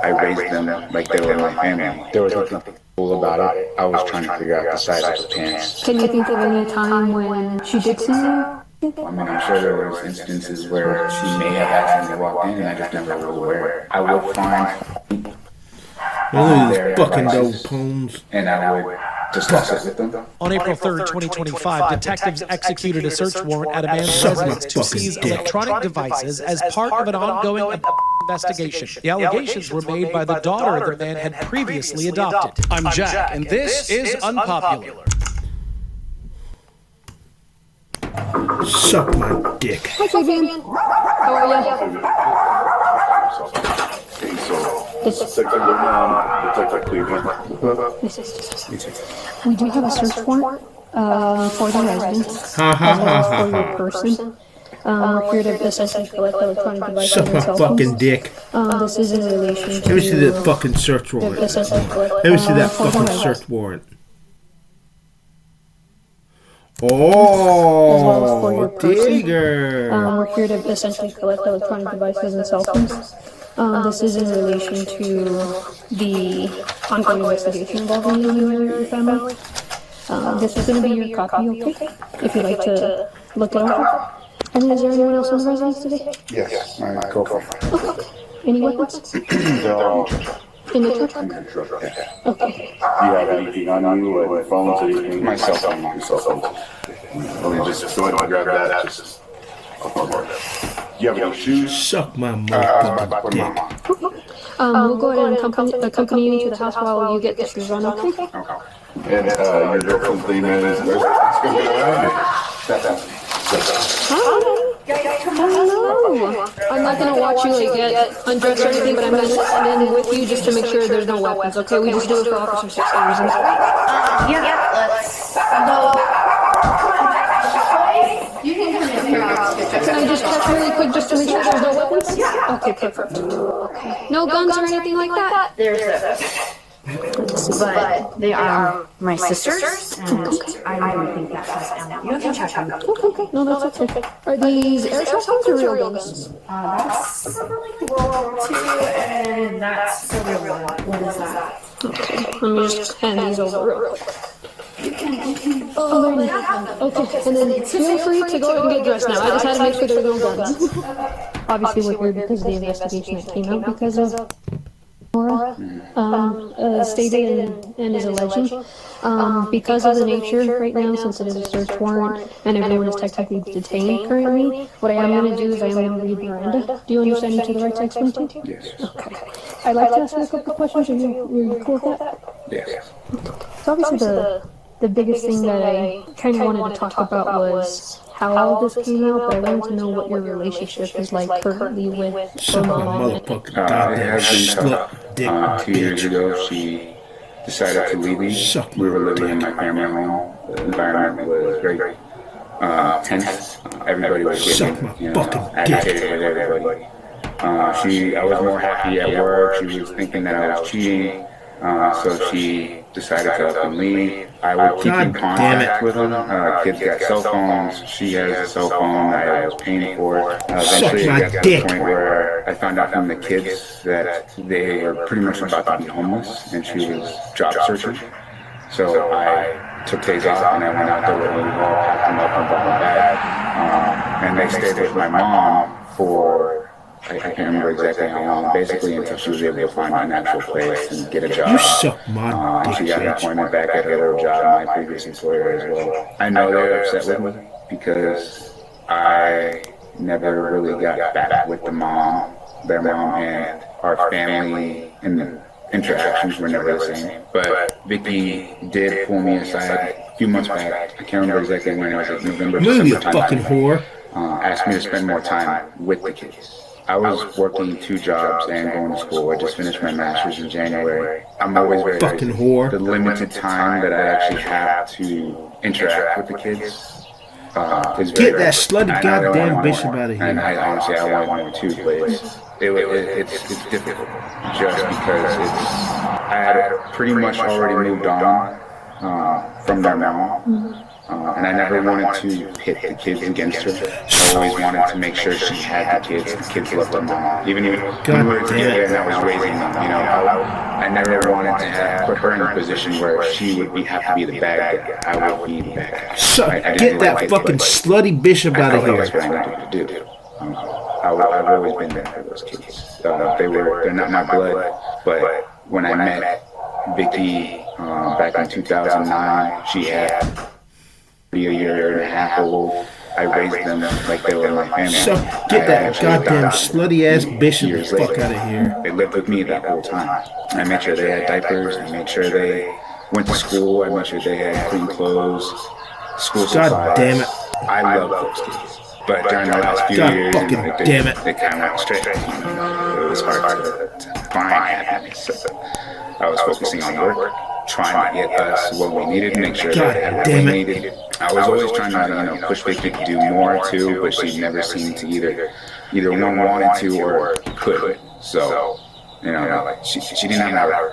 I raised them like they were my family. There was nothing cool about it. I was trying to figure out the size of the pants. Can you think of any time when she did see you? I mean, I'm sure there was instances where she may have accidentally walked in and I just never was aware. I would find Those fucking devices, dope poems. and I would discuss it with them. On April 3rd, 2025, detectives executed a search warrant at a man's Suck my residence to fucking seize dick. electronic devices as part of an ongoing investigation. The allegations were made by the daughter the man had previously adopted. I'm Jack, and this is Unpopular. Suck my dick. Hi, Fabian. How are you? We do have a search warrant for the residence, Ha ha as well ha as ha for your ha. person. We're here to essentially collect electronic devices Suck and my cell fucking phones. dick. This is in relation to... Let me see that fucking search warrant. essentially collect, Let me see that for the fucking residence. search warrant. As well as for Oh, your person. digger. We're here to essentially collect electronic devices and cell phones. This is in relation to the ongoing investigation involving you and your family. This is going to be your copy, okay? If you'd like to look it over. And then is there anyone else in the residence today? Yes, my girlfriend. Okay. Any weapons? They're all In the truck? in the truck. Okay. Okay. Do you have anything on you, like phones or anything? My cell phone. Your cell phone. Let me just go ahead and grab that. Just, I'll put more. Do you have any shoes? Suck my My motherfucking dick. mom. We'll go ahead and accompany you to the house while you get the shoes on, okay? And your girlfriend's name is? It's gonna be alright. No, I'm not gonna watch you like get undressed or anything, but I'm gonna stand in with you just to make sure there's no weapons, okay? We just do it for officer safety reasons. Yeah, let's go. You can come in here. Can I just check really quick just to make sure there's no weapons? Okay, perfect. Okay. No guns or anything like that? There's those. But they are my sisters, and I don't think that has ammo. You can check them. Okay, no, that's okay. Are these airsoft guns or real guns? That's from like World War II, and that's the real one. What is that? Okay, let me just hand these over real quick. Oh, there you go. Okay, and then feel free to go ahead and get dressed now. I just had to make sure there were no guns. Obviously, we're here because of the investigation that came out because of Nora stated and is alleging. Because of the nature right now, since it is a search warrant and everyone is technically detained currently, what I am going to do is I am going to read Miranda. Do you understand each of the rights I explained to you? Yes. Okay. I'd like to ask you a couple questions. Are you cool with that? Yes. So obviously the biggest thing that I kind of wanted to talk about was how all this came out, but I wanted to know what your relationship is like currently with her Suck my mom. motherfucking It goddamn has been slut tough. dick. 2 years ago, she decided to leave me. Suck We were my living in dick. my family home. The environment was very tense. Everybody was Suck getting, my fucking agitated with everybody. I was more happy at work. She was thinking that I was cheating. So she decided to up and leave. I would keep in contact with them. Kids got cell phones. She has a cell phone I was paying for. Eventually it got to the point where I found out from the kids that they were pretty much about to be homeless and she was job searching. So I took days off and I went out there with them, all packed them up and brought them back. And they stayed with my mom for, I can't remember exactly how long, basically until she was able to find an actual place and get a job. You suck my dick, she got an appointment back at her old job, my previous employer as well. I know they were upset with me because I never really got back with their mom, and our family and the interactions were never the same. But Vicky did pull me aside a few months back. I can't remember exactly when. It was like November, Move, you December fucking whore. Asked me to spend more time with the kids. I was working 2 jobs and going to school. I just finished my master's in January. I'm always very fucking whore. The limited time that I actually have to interact with the kids is very Get that slutty goddamn bitch out of here. And I honestly, I want more too, but it's difficult just because I had pretty much already moved on from their mom. And I never wanted to pit the kids against her. I always wanted to make sure she had the kids loved their mom. Even when we were together and I was raising them, you know, I never wanted to put her in a position where she would have to be the bad guy. I would be the bad guy. So, get that fucking slutty bishop out of here. That's what I needed to do. I've always been there for those kids. They're not my blood, but when I met Vicky back in 2009, she had a year and a half old. I raised them like they were my family. So, get that goddamn slutty ass bishop the fuck out of here. They lived with me that whole time. I made sure they had diapers. I made sure they went to school. I made sure they had clean clothes, school supplies. God damn it. I love those kids. But during the last few years, they kind of went straight. You know, it was hard to find happiness. So I was focusing on work, trying to get us what we needed, make sure that they had what we needed. I was always trying to, push Vicky to do more too, but she never seemed to either one wanted to or could. So, she didn't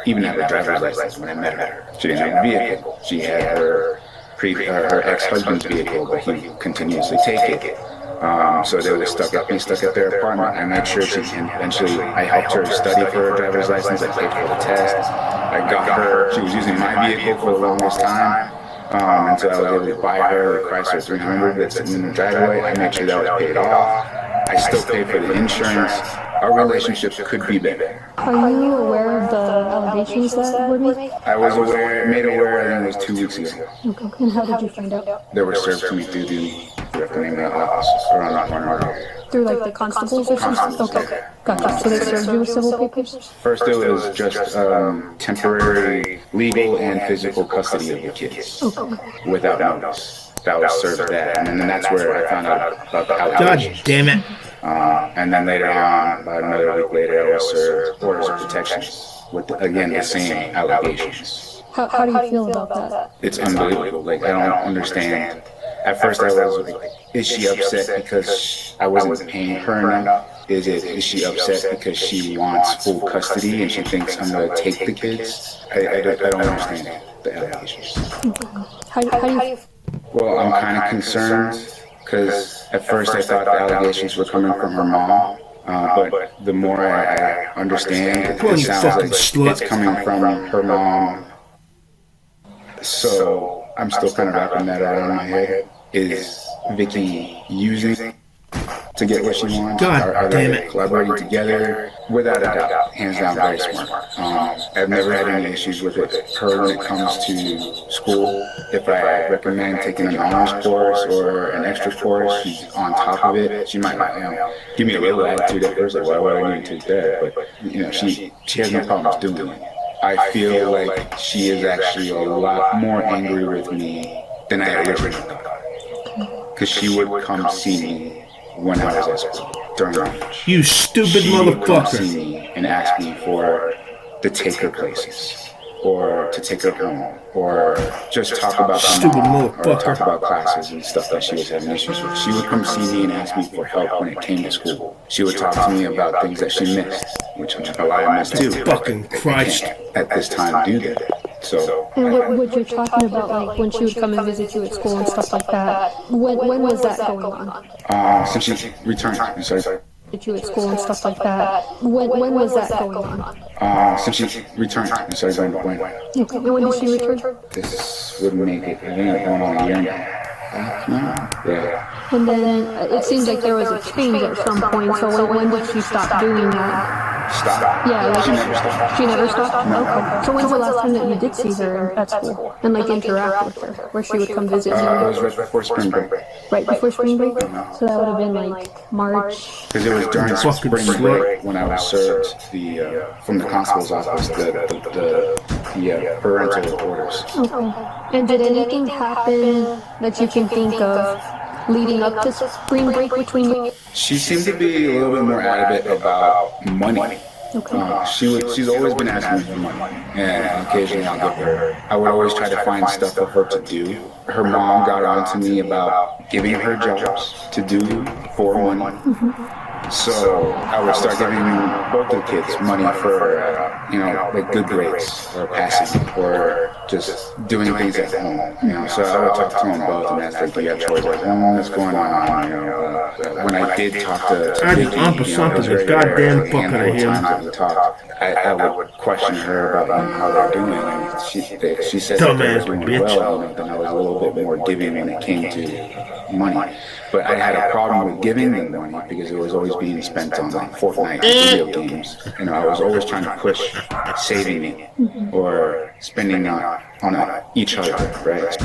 even have a driver's license when I met her. She didn't have a vehicle. She had her ex-husband's vehicle, but he continuously take it. So they were stuck at their apartment. I made sure she can eventually, I helped her study for her driver's license. I paid for the test. I got her, she was using my vehicle for the longest time. Until I was able to buy her a Chrysler 300 that's sitting in the driveway. I made sure that was paid off. I still pay for the insurance. Our relationship could be better. Are you aware of the allegations that were made? I was made aware, I think it was 2 weeks ago. Okay. And how did you find out? They were served to me through the name of the office around the corner. Through like the constables or something? Okay, gotcha. So they served you with civil papers? First it was just temporary legal and physical custody of the kids without notice. That was served that, and then that's where I found out about the allegations. God damn it. And then later on, about another week later, I was served orders of protection with, again, the same allegations. How do you feel about that? It's unbelievable. Like, I don't understand. At first I was like, is she upset because I wasn't paying her enough? Is she upset because she wants full custody and she thinks I'm going to take the kids? I don't understand the allegations. How do you... Well, I'm kind of concerned because at first I thought the allegations were coming from her mom. But the more I understand, it sounds like it's coming from her mom. So I'm still kind of wrapping that around my head. Is Vicky using to get what she wants? Are they collaborating together? Without a doubt, hands down, very smart. I've never had any issues with her when it comes to school. If I recommend taking an honors course or an extra course, she's on top of it. She might give me a little attitude at first, like, why would I need to take that? But she has no problems doing it. I feel like she is actually a lot more angry with me than I originally thought. Because she would come see me when I was at school during lunch. You stupid motherfucker! She would come see me and ask me for the taker places. or to take her home, or just talk about Stupid mom, or motherfucker. talk about classes and stuff that she was having issues with. She would come see me and ask me for help when it came to school. She would talk to me about things that she missed, which a lot I missed too. Fucking Christ. I can't at this time do that. So. And what you're talking about, like when she would come and visit you at school and stuff like that, when was that going on? Since she returned, I'm sorry. You at school and stuff like that. When was that going on? Since she returned, I'm sorry, when? Okay. And when did she return? This would make it, I think, going on a year now. Yeah. And then it seems like there was a change at some point. So when did she stop doing that? Stop? Yeah, like She never stopped. She never stopped? No. Okay. So when's the last time that you did see her at school and like interact with her, where she would come visit you? It was right before spring break. Right before spring break? So that would have been like March. Because it was during spring break when I was served from the constable's office the parental orders. Okay. And did anything happen that you can think of leading up to spring break between you? She seemed to be a little bit more adamant about money. Okay. She's always been asking me for money, and occasionally I'll give her. I would always try to find stuff for her to do. Her mom got on to me about giving her jobs to do for money. So I would start giving both the kids money for, like good grades or passing or just doing things at home. So I would talk to them both and ask, like, do you have chores at home? What's going on? When I did talk to Vicky, I'm for something, the goddamn fuck out of him. I would question her about how they're doing. And she said that they were doing well, then I was a little bit more giving when it came to money. But I had a problem with giving them money because it was always being spent on like Fortnite video games. I was always trying to push saving it or spending on each other, right?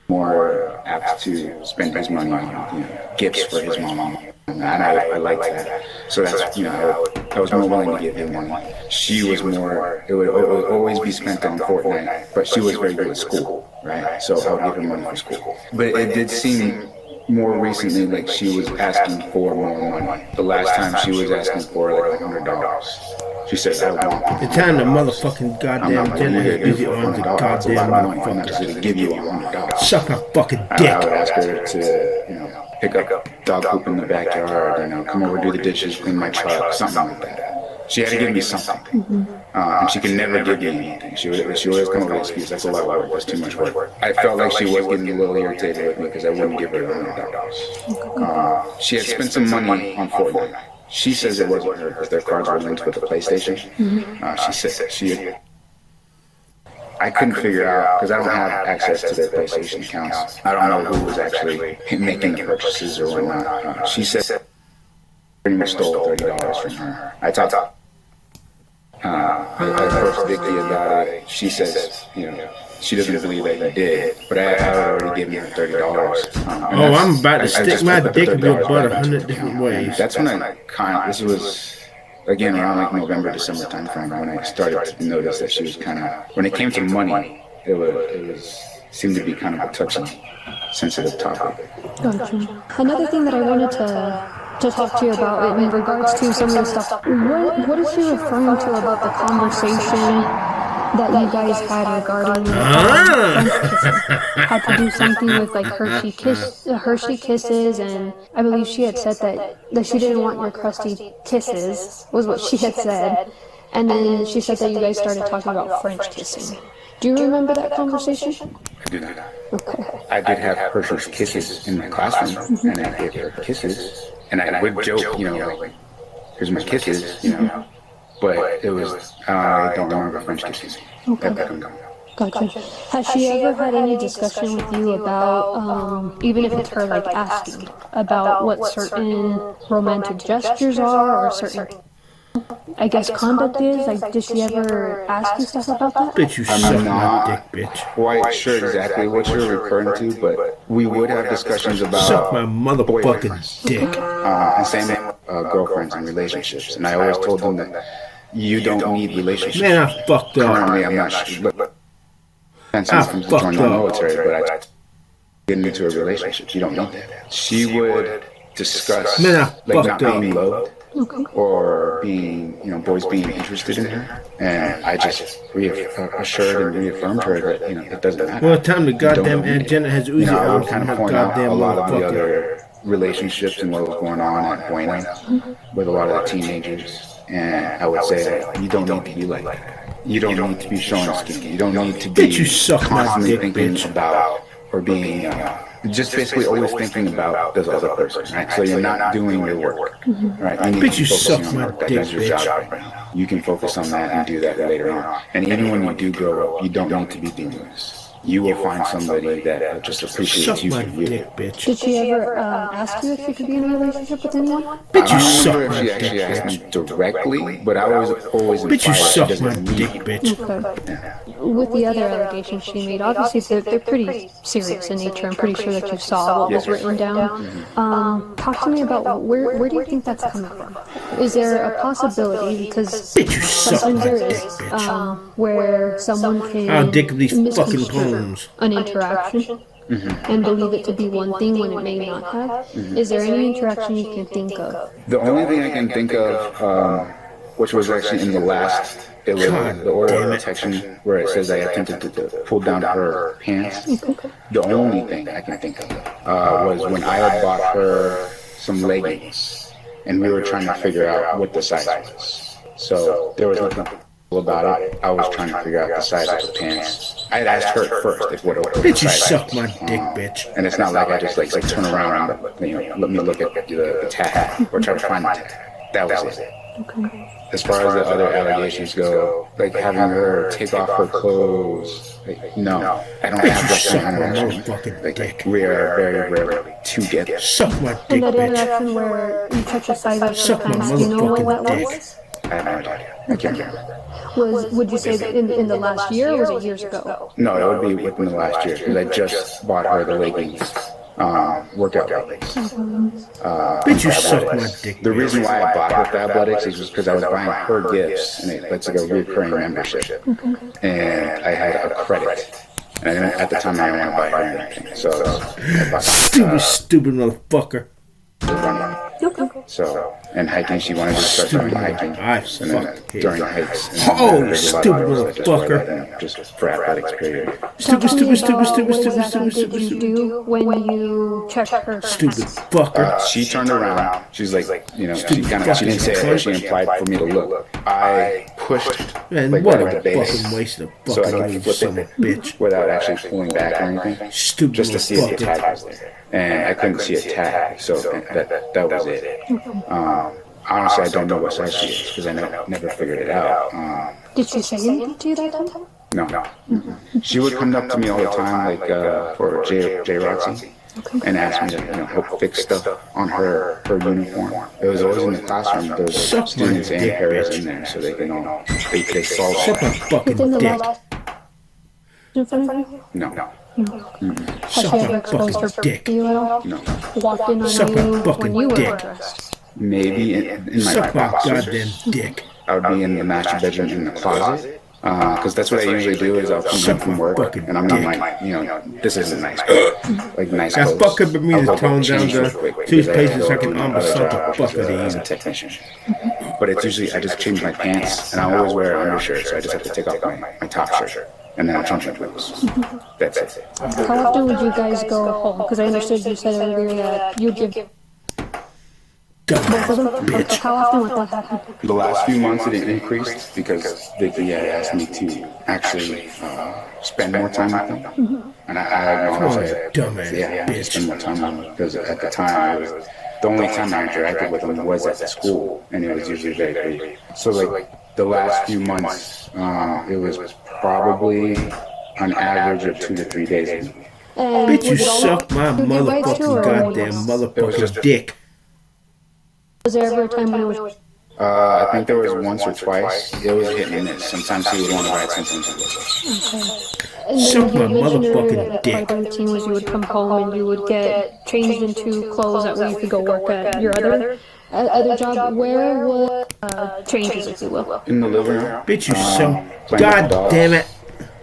More apt to spend his money on gifts for his mom. And I liked that. So that's, I was more willing to give him money. She was more, it would always be spent on Fortnite, but she was very good at school, right? So I would give her money for school. But it did seem more recently like she was asking for more money. The last time she was asking for like $100. She said, I want The time the motherfucking goddamn dinner is busy on the goddamn I'm not just going to give you $100. Suck my fucking I dick. would ask her to, pick up dog poop in the backyard, come over, do the dishes, clean my truck, something like that. She had to give me something. And she can never give me anything. She always come up with an excuse. That's a lot of work. That's too much work. I felt like she was getting a little irritated with me because I wouldn't give her $100. She had spent some money on Fortnite. She says it wasn't her because their cards were linked with the PlayStation. She said I couldn't figure out, because I don't have access to their PlayStation accounts. I don't know who was actually making the purchases or whatnot. She said pretty much stole $30 from her. I talked I approached Vicky about it. She says, she doesn't believe that you did, but I had already given her $30. I'm about to stick my dick in your butt 100 different ways. That's when this was, again, around like November, December timeframe, when I started to notice that she was kind of, when it came to money, it seemed to be kind of a touchy, sensitive topic. Gotcha. Another thing that I wanted to talk to you about in regards to some of the stuff, what is she referring to about the conversation that you guys had regarding French kissing? Had to do something with like Hershey kisses, and I believe she had said that she didn't want your crusty kisses, was what she had said. And then she said that you guys started talking about French kissing. Do you remember that conversation? I do not. Okay. I did have Hershey's kisses in my classroom, and I gave her kisses, and I would joke, like, here's my kisses, but it was, I don't remember French kisses. Okay. Gotcha. Has she ever had any discussion with you about, even if it's her like asking, about what certain romantic gestures are or certain, I guess, conduct is? Like, did she ever ask you stuff about that? Bitch, you suck my dick, bitch. Quite sure exactly what you're referring to, but we would have discussions about suck my motherfucking dick. And same with girlfriends and relationships. And I always told them that you don't need relationships. Man, I fucked up. Currently, I'm not sure. I fucked up. Military, but I get into a relationship. You don't know that. She would discuss Man, I like fucked not up. being loved or being, boys being interested in her. And I just assured and reaffirmed her that, it doesn't matter. Well, time the goddamn Aunt Janet has Uzi I would out kind her of point out goddamn a lot of the motherfucker. other relationships and what was going on at Bueno with a lot of the teenagers. And I would say, you don't need to be like that. You don't need to be showing skin. You don't need to be Bitch, you suck my constantly dick, thinking bitch. about or being just basically always thinking about this other person, right? So you're not doing your work, right? You need Bitch, to you focus suck on my work. That dick, is your bitch. job right now. You can focus on that and do that later on. And even when you do grow up, you don't need to be doing this. You will find somebody that just appreciates Suck you my for you. dick, bitch. Did she ever ask you if you could be in a relationship with anyone? Bitch, you I suck don't remember my if she dick, actually asked bitch. me directly, but I was always Bitch, you implied she suck doesn't my need dick, you. bitch. Okay. With the other allegations she made, obviously they're pretty serious in nature. I'm pretty sure that you saw what was written down. Talk to me about where do you think that's coming from? Is there a possibility, because Bitch, you suck sometimes my there dick, is, bitch. where someone I'll dick can these fucking misconstrue poems. an interaction and believe it to be one thing when it may not have? Is there any interaction you can think of? The only thing I can think of, which was actually in the last, it was the order of protection where it says I attempted to pull down her pants. The only thing I can think of was when I had bought her some leggings, and we were trying to figure out what the size was. So there was nothing about it. I was trying to figure out the size of the pants. I had asked her first if what Bitch, you suck my dick, bitch. and it's not like I just like turn around and let me look at the tag or try to find the tag. That was it. As far as the other allegations go, like having her take off her clothes, no, I don't have that kind of interaction. Like we are very rarely together. Suck my dick, And that bitch. interaction where you touch the size of her Suck my pants, do you know when motherfucking that dick. was? I have no idea. I can't remember. Would you say that in the last year, or was it years ago? No, it would be within the last year because I just bought her the leggings, workout leggings. Bitch, you suck my dick, The reason bitch. why I bought her Fabletics is because I was buying her gifts, and it's like a recurring membership, and I had a credit. And I didn't, at the time, I didn't want to buy her anything, so I bought Stupid motherfucker. running. So, and hiking, she wanted to start doing hiking. I And then fucking during hate hikes, that. Oh, there's a lot stupid of girls that just wear motherfucker. that in just for athletics period. Stupid, stupid, stupid, What stupid, stupid, exactly stupid, did you stupid. do when you checked her? Stupid fucker. She turned around. She's like, she didn't say it, but she implied for me to look. I pushed Man, like what right a at the base, fucking waste of so I fucking can move, flip son of a it bitch. without actually pulling back or anything, Stupid just to see if the motherfucker. tag was there. And I couldn't see a tag, so that was it. Honestly, I don't know what size she is because I never figured it out. Did she say anything to you that time? No. She would come up to me all the time, like for J-Roxy, and ask me to help fix stuff on her uniform. It was always in the classroom. There was Suck my students and dick, parents bitch. in there, so they can all they solve Suck my it. fucking Within the dick. last in front of you? No. Has Suck she my ever exposed fucking her dick. to you at all? No. Walked in on Suck my you fucking when you were dick. undressed? Maybe in my Suck my boxers. goddamn dick. I would be in the master bedroom in the closet. Because that's what I usually do is I'll come home from work and I'm not like, this isn't nice, like nice That clothes. fucker but me I'll to go tone change down real the quick because toothpaste I and go sucking to on another the job, which is fucker as a technician. But it's usually, I just change my pants and I always wear an undershirt, so I just have to take off my top shirt and then I'll change my clothes. That's it. How often would you guys go home? Because I understood you said earlier that you give both of them. bitch. How often would that happen? The last few months it increased because Vicky had asked me to actually spend more time with them. And I acknowledge that, Dumbass spend more time with them because at the time it was the only time I interacted with them was at the school, and it was usually very brief. So like the last few months, it was probably an average of 2 to 3 days a week. And Bitch, you was it all suck my you did right too, motherfucking or goddamn just- motherfucking dick. Was there ever a time when it was? I think there was once or twice. It was hit and miss. Sometimes he would want to ride, sometimes he wasn't. And Suck then my you mentioned earlier motherfucking that dick. part of the routine was you would come home and you would get changed into clothes that way you could go work at your other job. Where was changes, if you will? In the living room. Bitch, you suck. playing with the God dogs. damn it.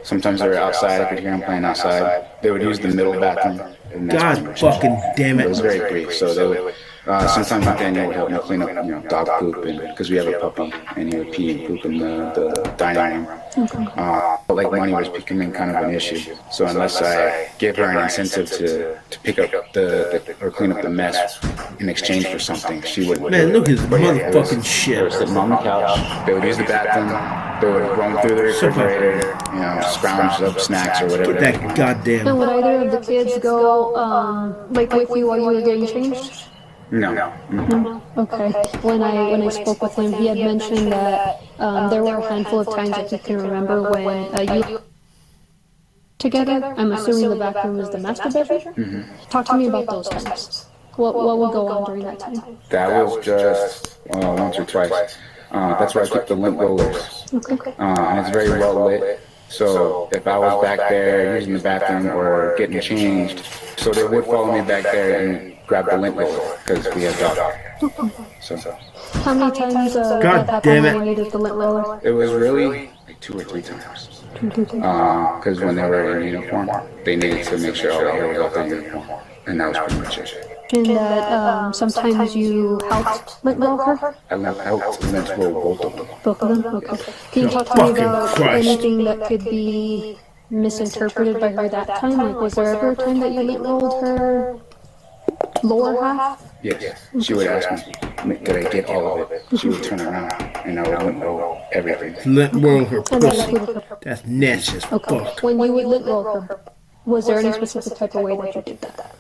Sometimes they were outside. I could hear them playing outside. They would use the middle bathroom. And that's God pretty much fucking it. damn It was it. very brief. So they would, Sometimes Daniel would help me clean up, dog poop, because we have a puppy, and he would pee and poop in the dining room. But like money was becoming kind of an issue. So unless I give her an incentive to pick up or clean up the mess in exchange for something, she wouldn't. Man, look at this motherfucking shit. They were sitting on the couch. They would use the bathroom. They would roam through the refrigerator, scrounge up snacks or whatever. Get that goddamn. And would either of the kids go, like with you while you were getting changed? No. No? Okay. When I spoke with him, he had mentioned that there were a handful of times that he can remember when you together. I'm assuming the back room is the master bedroom. Talk to me about those times. What would go on during that time? That was just once or twice. That's where I kept the lint rollers. Okay. And it's very well lit. So if I was back there using the bathroom or getting changed, so they would follow me back there and grab the lint roller because we had dog. So how many times God damn it. when you needed the lint roller? it was really like 2 or 3 times. Because when they were in uniform, they needed to make sure all the hair was off their uniform, and that was pretty much it. And that sometimes you helped lint roll her? I helped lint roll both of them. Both of them? Okay. Can you talk to me about anything that could be misinterpreted by her that time? Like, was there ever a time that you lint rolled her lower half? Yes. She would ask me, did I get all of it? She would turn around, and I would lint roll everything. Lint roll her pussy. That's nasty as fuck. When you would lint roll her, was there any specific type of way that you did that?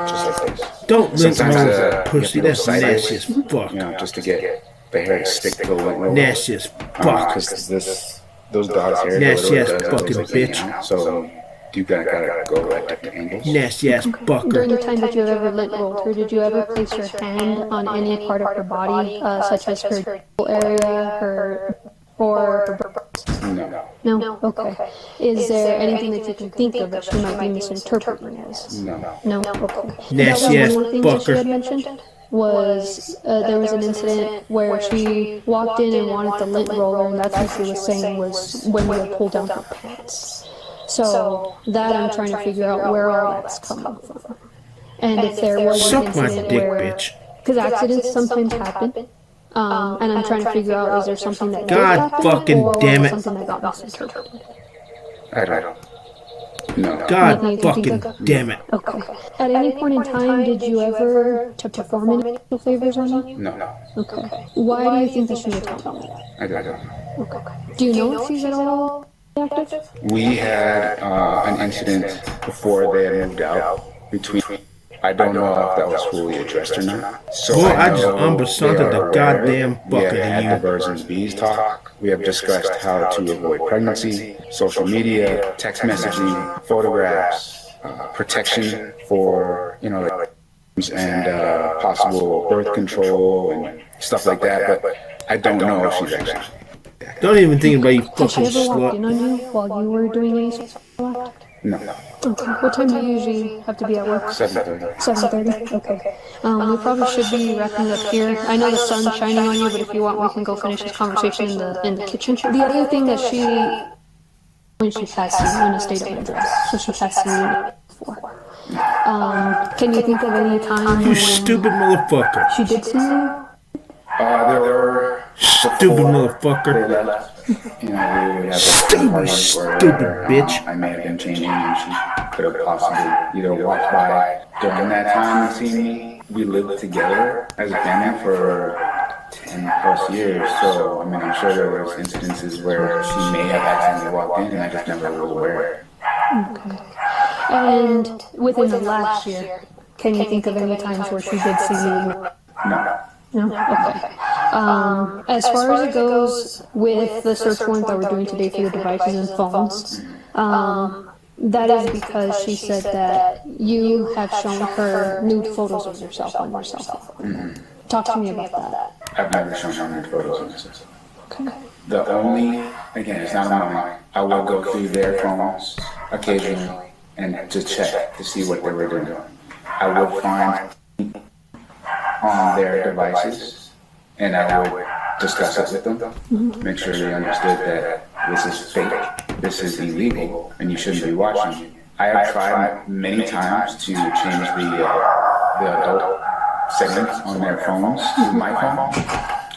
Just like this. Don't lint roll Sometimes, her pussy. you have to go That's nasty as sideways, fuck. just to get the hair to stick to the lint roll. Nasty as fuck. Because those dogs' hair Nasty ass does fucking like bitch. hang out, so you gotta go at different angles. Nasty ass During fucker. the time that you ever lint rolled her, did you ever place your hand on any part of her body, such as her area, or her breast? No. No? Okay. Is there anything that you can think of that she might be misinterpreting as? No. No? Okay. Nasty That ass was one thing that she had fucker. mentioned was there was an incident where she walked in and wanted the lint roller, and that's what she was saying was when we would pull down her pants. So that I'm trying to figure out where all that's coming from. And if there was an Suck my incident dick, where, bitch. because accidents sometimes happen, and I'm trying to figure out is there something that did God happen, fucking or damn it. something that got misinterpreted. I don't. No. God Nothing you can think fucking of? damn it. Okay. At any point in time, did you ever to perform any sexual favors on you? No. Okay. Why do you think that she would tell me that? I don't. Okay. Do you know if she's at all active? We had an incident before they had moved out between. I don't know if that was fully addressed or not. So Boy, I just know unbesotted they are the aware of goddamn it. bucket We have of had you. the birds and bees talk. We have discussed how to avoid pregnancy, social media, text messaging, photographs, protection for and possible birth control and stuff like that. But I don't know if she's actually. Don't even think about you Did she fucking ever walk in slut. on you while you were doing any sexual act? No. Okay. What time do you usually have to be at work? 7:30. 7:30? Okay. We probably should be wrapping up here. I know the sun's shining on you, but if you want, we can go finish this conversation in the kitchen. The other thing that when she has seen in a state of undress, so she has seen you before. Can you think of any time You when stupid motherfucker. she did see you? There were Stupid motherfucker. they left. We would have Stupid, parties where, stupid bitch. I may have been changing and she could have possibly either walked by during that time and seen me. We lived together as a family for 10 plus years, so I'm sure there was incidences where she may have accidentally walked in and I just never was aware. Okay. And within the last year, can you think of any times where she did see you? No. No? Okay. As far as it goes with the search warrant that we're doing today for your devices and phones, that is because she said that you have shown her nude photos of yourself on your cell phone. Talk to me about that. I've never shown her nude photos of myself. Okay. The only, again, it's not mine. I will go through their phones occasionally and to check to see what they were doing. I would find on their devices and I would discuss it with them, make sure they understood that this is fake, this is illegal, and you shouldn't be watching. I have tried many times to change the adult segments on their phones through my phone.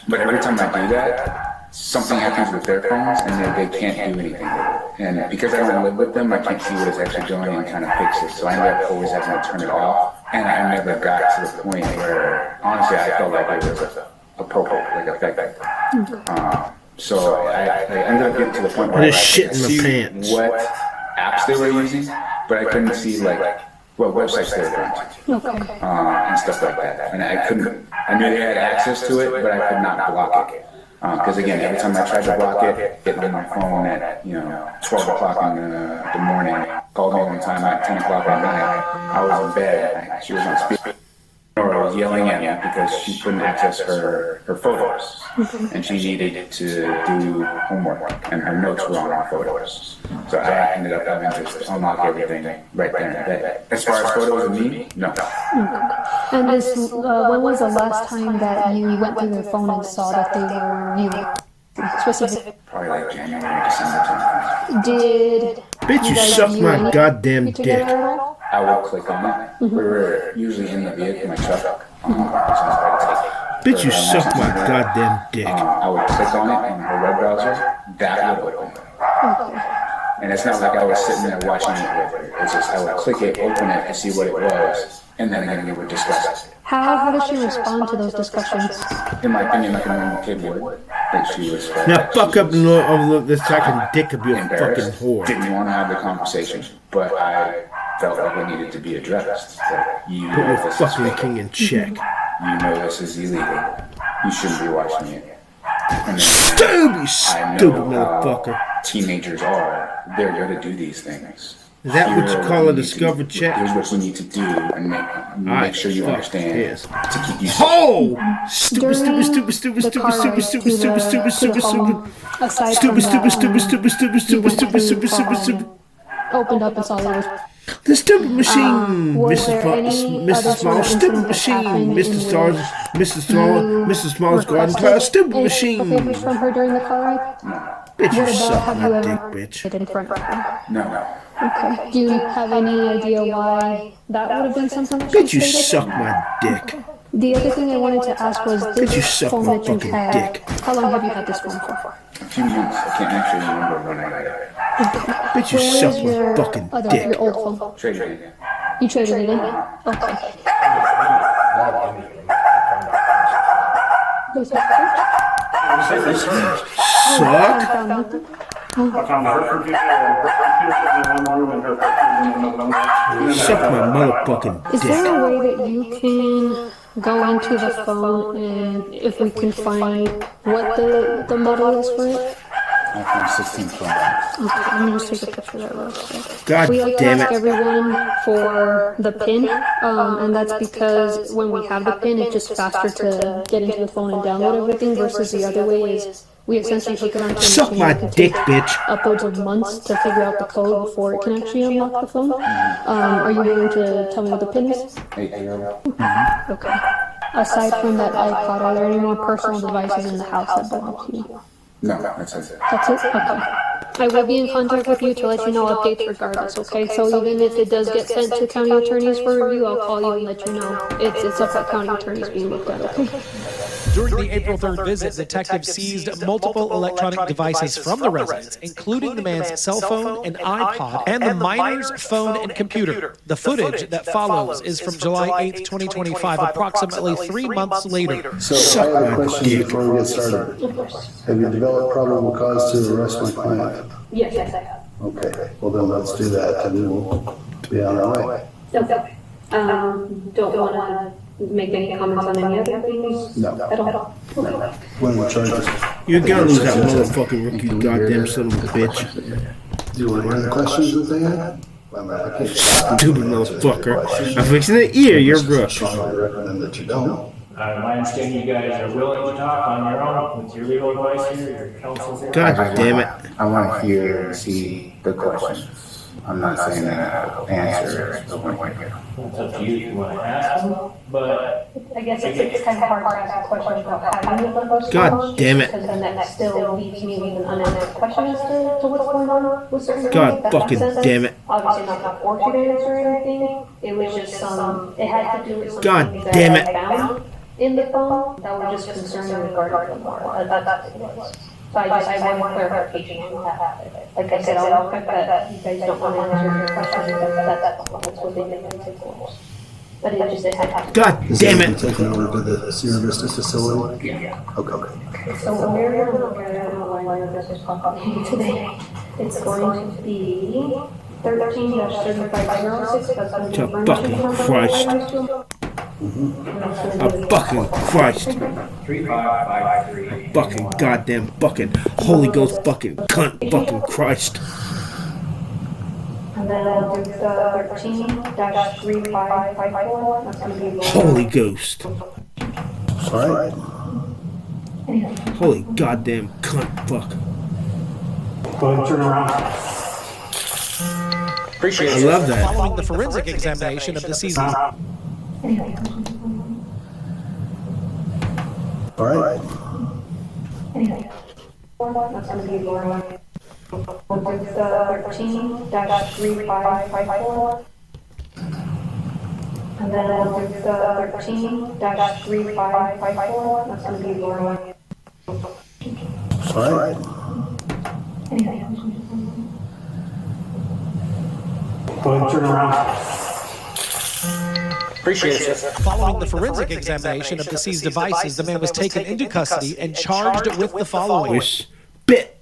But every time I do that, something happens with their phones and they can't do anything with it. And because I don't live with them, I can't see what it's actually doing and kind of fix it. So I end up always having to turn it off. And I never got to the point where, honestly, I felt like it was appropriate, like effective. So I ended up getting to the point where I could see what apps they were using, but I couldn't see like what websites they were going to, and stuff like that. And I couldn't. I knew they had access to it, but I could not block it. Because again, every time I tried to block it, getting on my phone at 12 o'clock in the morning, called me one time at 10 o'clock at night. I was in bed. She was on speaker. Or was yelling at me because she couldn't access her photos, and she needed to do homework, and her notes were on her photos. So I ended up having to unlock everything right there in bed. As far as photos of me, no. And when was the last time that you went through their phone and saw that they were new? Specific. Probably like January, December time. Did Bitch, you suck my goddamn dick. I would click on it. We were usually in the vehicle, my truck. Bitch, you suck my goddamn dick. I would click on it in her web browser. That would open. And it's not like I was sitting there watching it with her. It's just I would click it, open it, and see what it was, and then again we would discuss it. How did she respond to those discussions? In my opinion, like a normal kid would. That she was. Now fuck up the second dick of your fucking whore. Didn't want to have the conversation, but I felt like it needed to be addressed. Like, put your fucking king in check. You know this is illegal. You shouldn't be watching it. Stupid motherfucker. Teenagers are. They're going to do these things. Is that what you call a discovered check? Here's what you need to do and make sure you understand to keep you safe. Stupid. Opened up and saw there was the stupid machine, Mrs. Small, stupid machine, Mrs. Small's garden car, stupid machine. Papers from her during the car ride? Bitch, you suck my dick, bitch. In front of her? No. Okay. Do you have any idea why that would have been something? Bitch, you suck my dick. The other thing I wanted to ask was this phone that you had. How long have you had this phone for? A few months. I can't actually remember when I got it. Bitch, you suck my fucking dick. Your old phone? Traded it in. You traded it in? Okay. Suck? Suck my motherfucking dick. Is there a way that you can go into the phone and if we can find what the model is for it? iPhone 16 Pro. Okay, I'm gonna just take a picture of that real quick. God we like to damn ask it. everyone for the PIN, and that's because when we have the PIN, it's just faster to get into the phone and download everything versus the other way is we essentially hook it onto the Suck machine. my It can dick, take bitch. upwards of months to figure out the code before it can actually unlock the phone. Are you willing to tell me what the PIN is? 80. Okay. Aside from that iPod, are there any more personal devices in the house that belong to you? No, that's it. That's it? Okay. I will be in contact with you to let you know updates regardless, okay? So even if it does get sent to county attorneys for review, I'll call you and let you know. It's up at county attorneys being looked at, okay? During the April 3rd visit, detectives seized multiple electronic devices from the residence, including the man's cell phone and iPod and the minor's phone and computer. The footage that follows is from July 8th, 2025, approximately 3 months later. So I have a question before we get started. Have you developed probable cause to arrest my client? Yes, I have. Okay, well then let's do that and we'll be on our way. Okay. Don't want to make any comments on any other things No. at all? Okay. When we're charges. You're gonna lose that motherfucking rookie, you goddamn son of a bitch. Do you want to hear the questions that they had? Okay. Stupid motherfucker. I'm fixing the ear, you're rough. I recommend that you don't. My understanding you guys are willing to talk on your own with your legal advice here, your counsel here. God damn it. I want to hear and see the questions. I'm not saying that I have answers. It's up to you if you want to ask them, but I guess it's kind of hard to ask a question without having the most God damn it. because then that still leaves me with an unanswered question as to what's going on with certain God things. That fucking makes sense. damn it. Obviously not force you to answer anything. It was just it had to do with God something that damn I it. found in the phone that were just concerning regarding the more. That's what it was. So I want clarification on that. Like I said, I'll respect that you guys don't want to answer your questions because that's what they make them take for. But it had to. God damn it. Taken over to the Sierra Vista facility? Yeah. Okay. So where I don't know why this is popping today. It's going to be 13-3506. That's going to be fucking Christ. Oh, fucking Christ. 3553. Fucking goddamn fucking Holy Ghost fucking cunt fucking Christ. And then I'll do the 13-3554. That's going to be Holy Ghost. Alright. Holy goddamn cunt fuck. Go ahead and turn around. Appreciate I love that. Following the forensic examination of the season. Alright. That's going to be Laura. We'll do the 13-3554. And then I'll do the 13-3554. That's going to be Laura. Alright. Go ahead and turn around. Appreciate it. Following the forensic examination of the seized devices, the man was taken into custody and charged with the following. With spit.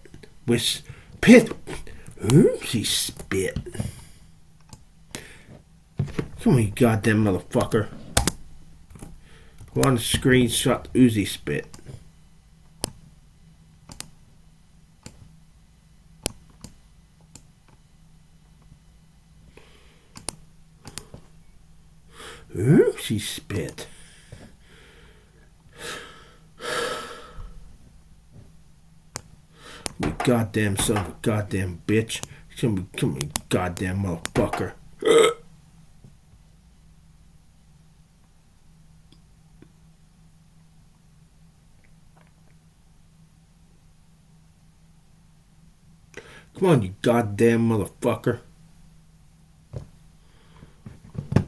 With spit. UZI Spit. Come on, you goddamn motherfucker. I want to screenshot UZI Spit. UZI Spit. You goddamn son of a goddamn bitch. Come here, goddamn motherfucker. Come on, you goddamn motherfucker.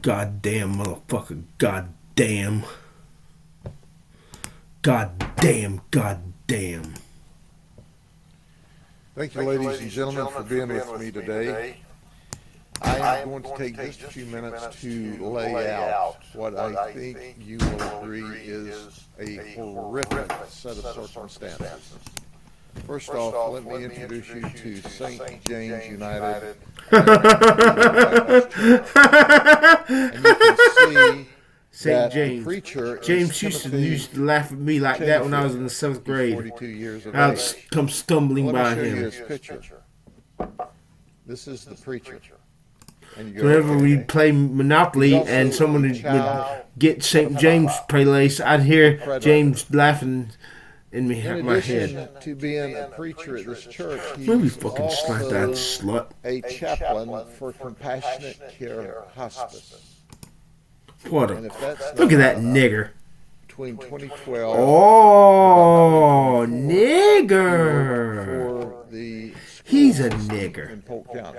Goddamn motherfucker. Goddamn. Goddamn. Goddamn. Thank you, ladies and gentlemen, for being with me today. I am going to take just a few minutes to lay out what I think you will agree is a horrific set of circumstances. First off, let me introduce you to St. James United. And you can see St. James. Preacher James used to laugh at me like that when I was in the 7th grade. 42 years of I would age. come stumbling by Let me show you him. his picture. This is the preacher. And you go, Whenever we play Monopoly and someone would get St. James playlist, I'd hear James laughing in my addition head. to being a preacher at this church, Maybe he's fucking slap that also slut. a chaplain for Compassionate Care Hospice. What And a if that's look at not that nigger. Between 2012 Oh, nigger. for the He's a schools nigger. in Polk County.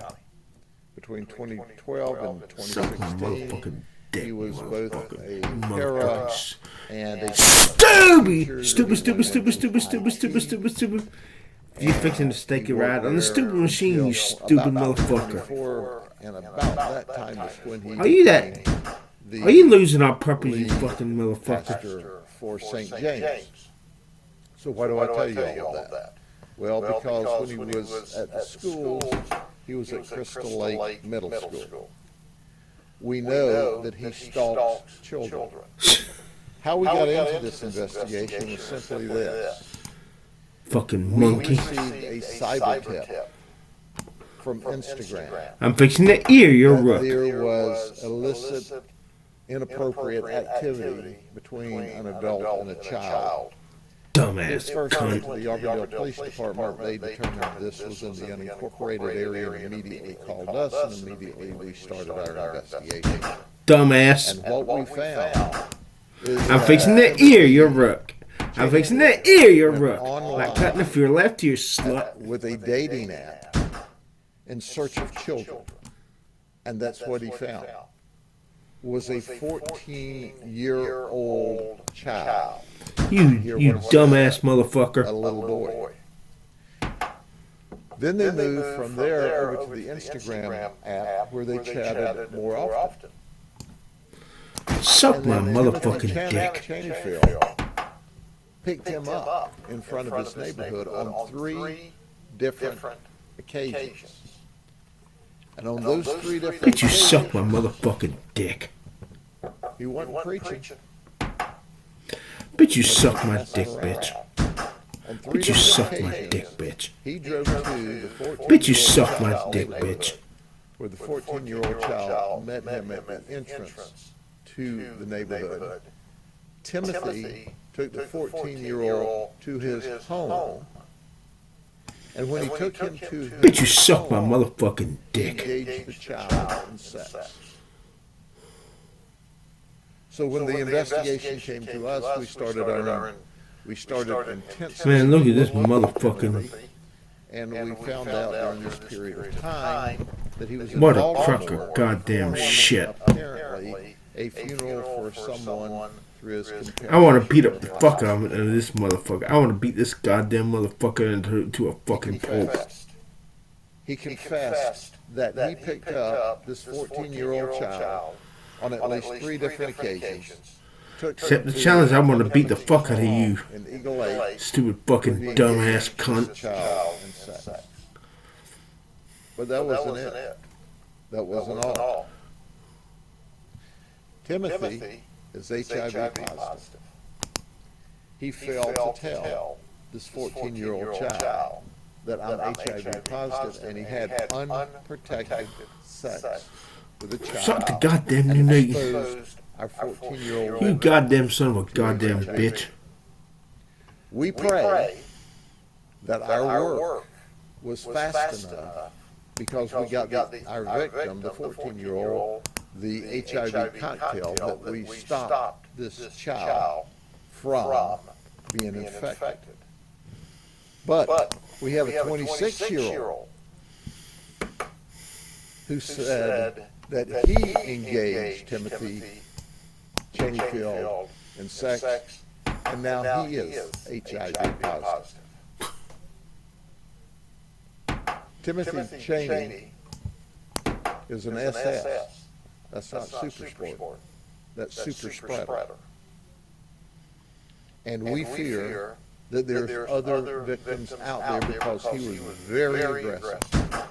Between 2012 and Suck my 2016, motherfucking dick, he was both a para motherfuckers. and a Stupid! Stupid, stupid, stupid, stupid, stupid, stupid, stupid, stupid. You're fixing to stake it right on the stupid machine, you stupid motherfucker. And about that time is when he Are you that? became the Are you losing on purpose, you lead fucking motherfucker? pastor for St. James. So why do I tell you all of that? Well, because when he was at the schools, he was at Crystal Lake Middle School. We know that he stalked children. How we got into this investigation was simply this. Fucking We monkey. received a cyber tip from Instagram. I'm fixing to ear your that rook. there was illicit, inappropriate activity between an adult and a child. dumbass First went cunt. to the Auburndale Police Department. They determined this was in the unincorporated area and immediately called us, and immediately we started our investigation. Dumbass. And what we found is I'm fixing that ear, you rook. I'm fixing that ear, you rook. Like cutting off your left ear, slut. with a dating app in search of children. And that's what he found. Was a 14-year-old child. You dumbass a motherfucker. little boy. Then they moved from there over to the Instagram app where they chatted more often. Suck my motherfucking dick. Chaneyfield picked him up in front of his neighborhood on 3 different occasions. And on those 3 different Bitch, you occasions, suck my motherfucking dick. he wasn't preaching. Bitch, you suck my dick, bitch. On 3 Bitch, you different suck my occasions, dick, bitch. he drove to the 14-year-old Bitch, you suck my child's dick, neighborhood, bitch. where the 14-year-old child met him at the entrance to the neighborhood. Timothy took the 14-year-old to his home, and when he took him to his Bitch, you suck my home, motherfucking he dick. engaged the child in sex. So when the investigation came to us, we started intensive. Man, look at this motherfucking. And we found out during this period of time that he was What a involved crock in of goddamn shit. apparently a funeral for someone through his companion. I want to beat up the fuck out of this motherfucker. I want to beat this goddamn motherfucker into a fucking pulp. He confessed that he picked up this 14-year-old child on at least 3 different occasions. Except the challenge, I want to beat the fuck out of you. In Eagle Lake, Stupid fucking dumbass cunt. child in sex. But that wasn't it. That wasn't all. Timothy is HIV positive. He failed to tell this 14-year-old child that I'm HIV positive, and he had unprotected sex with a child. Suck the goddamn new nigga. Exposed our 14-year-old. You goddamn son of a goddamn bitch. We pray that our work was fast enough because we got our victim, the 14-year-old, the HIV cocktail, that we stopped this child from being infected. But we have a 26-year-old who said that he engaged Timothy Chaneyfield in sex, and now he is HIV positive. Timothy Chaney is an SS. That's not super sport. That's super spreader. And we fear that there's other victims out there because he was very aggressive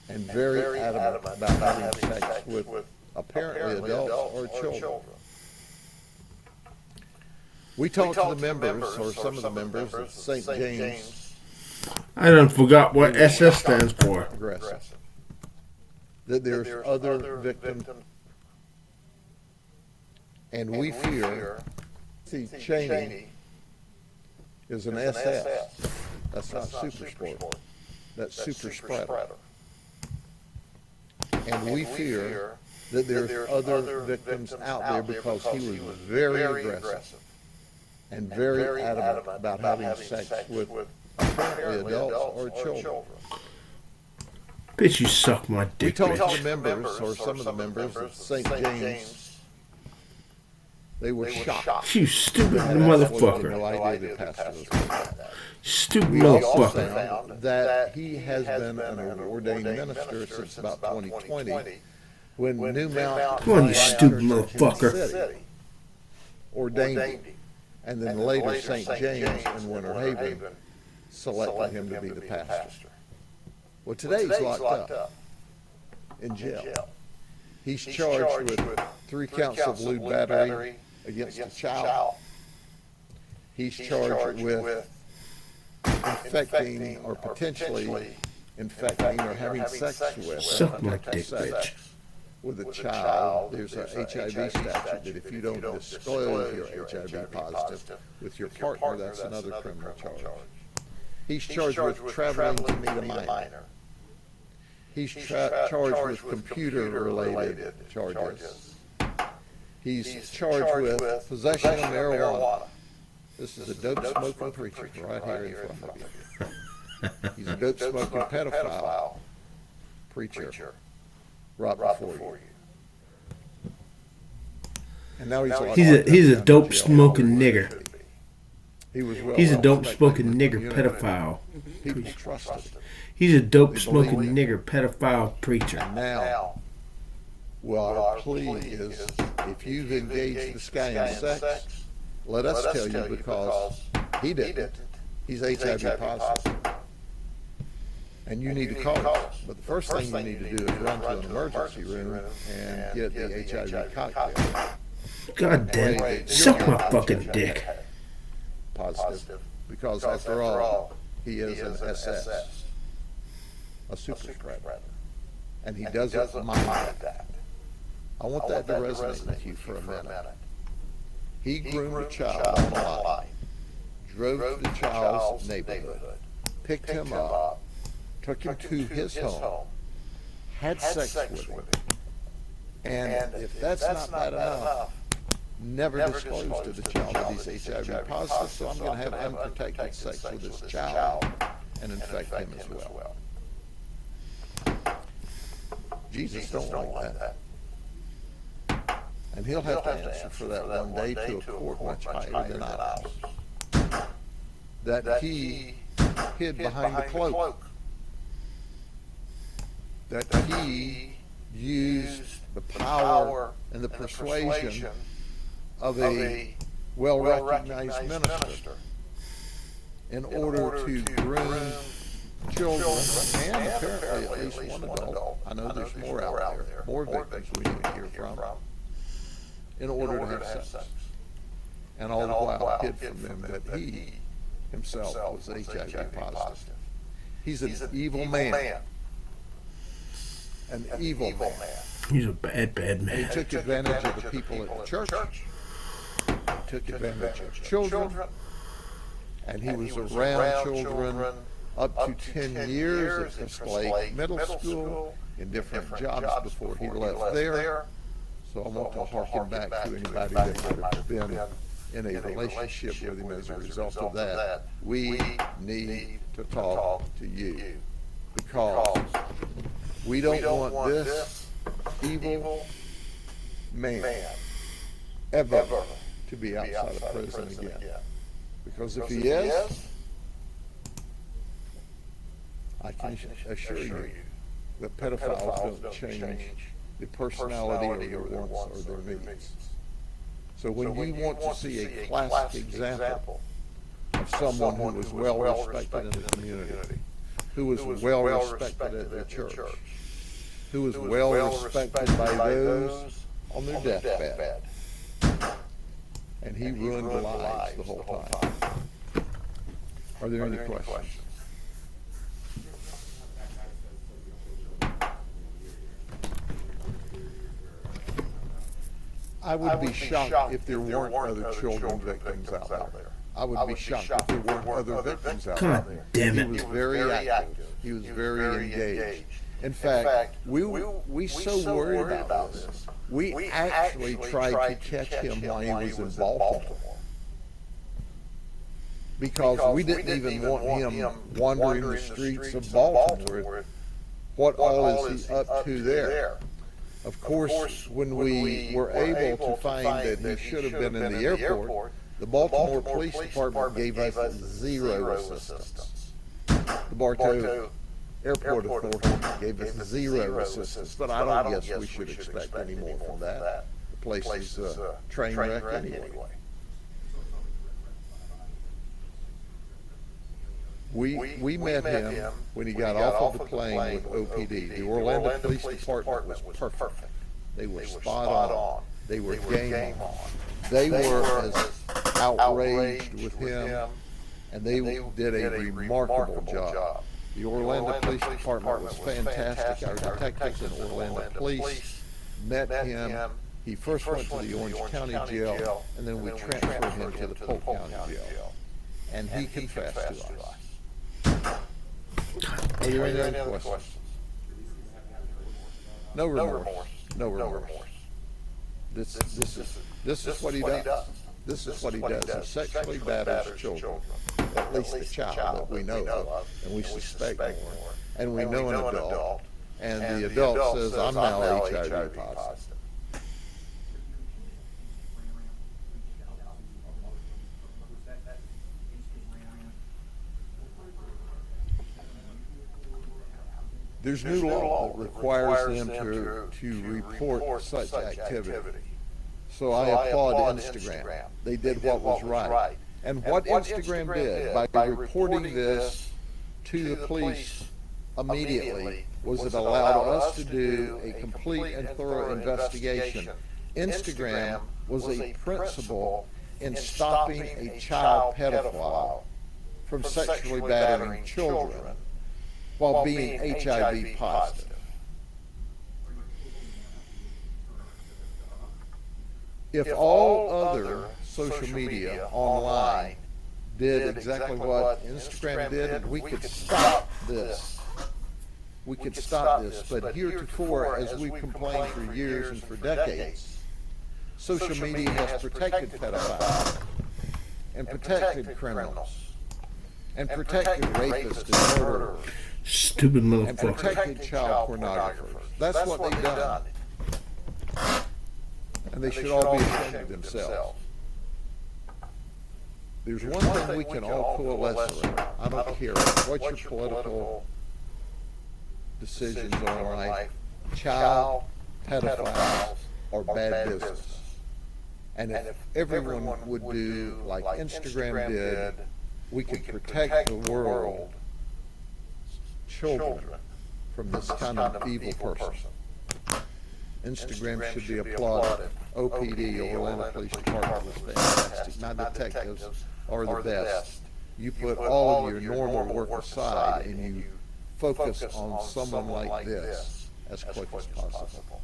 and very adamant about having sex with apparently adults or children. We talked to the members, or some of the members, of St. James. I done forgot what SS stands for. Aggressive. That there's other victims. And we fear Cheney is an SS. That's not super sport. That's super spreader. And we fear that there's other victims out there because he was very aggressive and very adamant about having sex with apparently adults or children. Bitch, you suck my We dick, talked to bitch. the members, or some of the members of St. James. They were shocked. You stupid They had motherfucker. no idea the pastor was like that. Stupid We also motherfucker. found that he has been an ordained minister since about 2020, when New Mount Come on, you stupid Church in motherfucker. City ordained him, and then later St. James in Winter Haven selected him to be the pastor. Well, today he's locked up in jail. He's charged with 3 counts of lewd battery against a child. He's charged with infecting or potentially infecting or having sex with Suck my dick, sex bitch. with a child, there's an HIV statute that if you don't disclose you're HIV positive with your partner, that's another criminal charge. He's charged with traveling to meet a minor. He's charged with computer-related charges. He's charged with possession of marijuana. This is a dope-smoking preacher right here in front of you. He's a dope-smoking pedophile preacher right before you. And now he's a dope-smoking nigger. He's a dope dope-smoking nigger pedophile. People trusted him. He's a dope-smoking nigger pedophile preacher. Now, well, our plea is, if you've engaged this guy in sex, let us tell you, because he didn't. He's HIV positive. And you need to call us. But the first thing you need to do is run to an emergency room and get the HIV cocktail. God damn it. Suck my fucking dick. Positive. Because after all, he is an SS. A super spreader. And he doesn't mind that. I want that to resonate with you for a minute. He groomed a child on the line, drove to the child's neighborhood, picked him up, took him to his home, had sex with him, and if that's not bad enough, never disclosed to the child that he's HIV positive, so I'm going to have unprotected sex with this child and infect him as well. Jesus don't like that. And he'll have to answer for that one day to a court much higher than ours. That he hid behind the cloak. That he used the power and the persuasion of a well-recognized minister in order to groom children, and apparently at least one adult. I know there's more out there, more victims we need to hear from, in order to have sex. And all the while hid from them that he himself was HIV positive. He's an evil man. An evil man. He's a bad man. And he took advantage of the people at the church. He took advantage of children. And he was around children up to 10 years at Escalade Middle School in different jobs before he left there. So I want to harken back to anybody that would have been in a relationship with him as a result of that. We need to talk to you, because we don't want this evil man ever to be outside of prison again. Because if he is, I can assure you that pedophiles don't change the personality or their wants or their needs. So when you want to see a classic example of someone who was well respected in the community, who was well respected at their church, who was well respected by those on their deathbed, and he ruined lives the whole time. Are there any questions? I would be shocked if there weren't other children victims out there. I would be shocked if there weren't other victims out there. God damn it. He was very active. He was very engaged. In fact, we so worried about this. We actually tried to catch him while he was in Baltimore. Because we didn't even want him wandering the streets of Baltimore. What all is he up to there? Of course, when we were able to find that he should have been in the airport, the Baltimore Police Department gave us zero assistance. The Bartow Airport Authority gave us zero assistance, but I don't guess we should expect any more from that. The place is a train wreck anyway. We met him when he got off of the plane with OPD. The Orlando Police Department was perfect. They were spot on. They were game on. They were as outraged with him, and they did a remarkable job. The Orlando Police Department was fantastic. Our detectives in Orlando Police met him. He first went to the Orange County jail, and then we transferred him to the Polk County jail. And he confessed to us. Are there any other questions? No remorse. No remorse. This is what he does. This is what he does. He sexually batters children, at least the child that we know of, and we suspect more, and we know an adult, and the adult says, I'm now HIV positive. There's new law that requires them to report such activity. So I applaud Instagram. They did what was right. And what Instagram did by reporting this to the police immediately was it allowed us to do a complete and thorough investigation. Instagram was a principal in stopping a child pedophile from sexually battering children while being HIV positive. If all other social media online did exactly what Instagram did, we could stop this. We could stop this, but heretofore, as we've complained for years and for decades, social media has protected pedophiles and protected criminals and protected rapists and murderers. Stupid motherfucker. And protected child pornographers. That's what they've done. And they should all be ashamed of themselves. There's one thing we can all coalesce around. I don't care what your political decisions are in life. Child pedophiles are bad business. And if everyone would do like Instagram did, we could protect the world, children, from this kind of evil person. Instagram should be applauded. OPD, Orlando Police Department, was fantastic. My detectives are the best. You put all of your normal work aside and you focus on someone like this as quick as possible.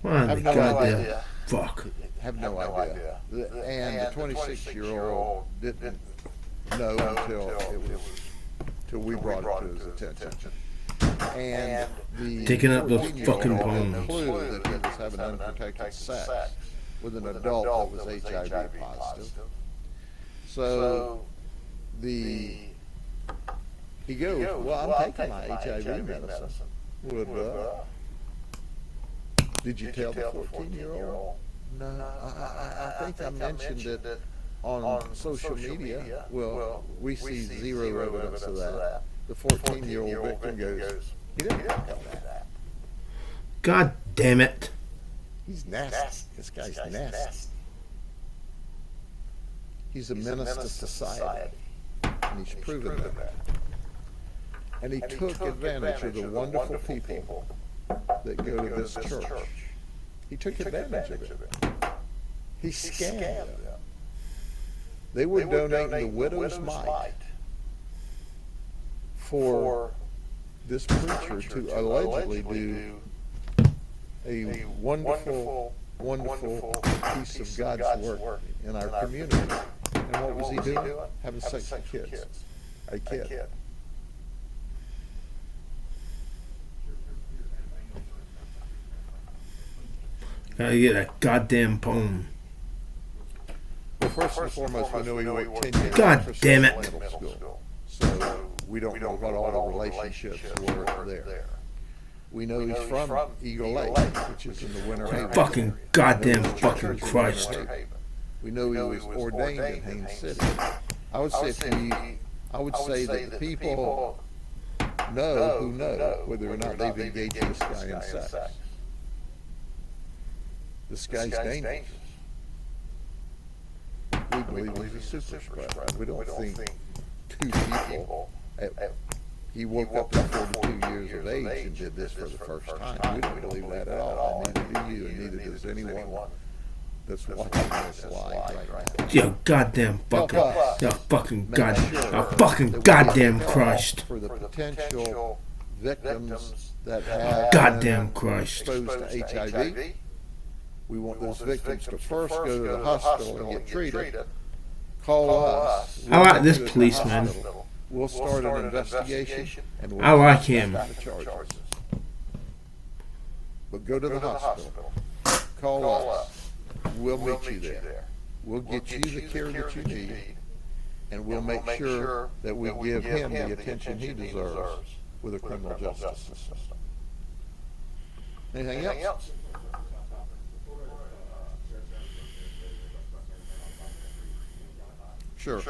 What the goddamn fuck? Have no idea. And the 26-year-old didn't know until we brought it to his attention. And the Taking up those fucking bones. Clue that he was having unprotected sex with an adult that was HIV positive. So he goes, well, I'm taking my HIV medicine. Well, did you tell the 14-year-old? No, I think I mentioned it on social media. Well, we see zero evidence of that. The 14-year-old victim goes, he didn't tell that. God damn it. He's nasty. This guy's nasty. He's a menace to society. And he's proven that. And he took advantage of the wonderful people that go to this church. He took advantage of it. He scammed them. They were donating the widow's mite for this preacher to allegedly do a wonderful, wonderful piece of God's work in our community. And what was he doing? Having sex with kids. A kid. Gotta get that goddamn poem. Well, first and foremost, we know he worked 10 years. God damn it. School, so we don't know what all the relationships were there. We know he's from Eagle Lake, which is in the Winter Haven. Fucking goddamn fucking Christ. We know he was ordained in Haines City. I would say that the people know whether or not they've engaged this guy in sex. This guy's dangerous. We believe he's a super spreader. We don't think two people, he woke up at 42 years of age and did this for the first time. We don't believe that at all. And neither do you, and neither does anyone that's watching this live right now. Yo, goddamn bucket. Yo, fucking goddamn Christ. For the potential victims that have Goddamn been Christ. exposed to HIV. We want those victims to first go to the hospital and get treated. Call us. I like this policeman. We'll start an investigation and we'll I like him. the charges. But go to the hospital. Call us. We'll meet you there. We'll get you the care that you need, and we'll make sure that we give him the attention he deserves with the criminal justice system. Anything else? Sure.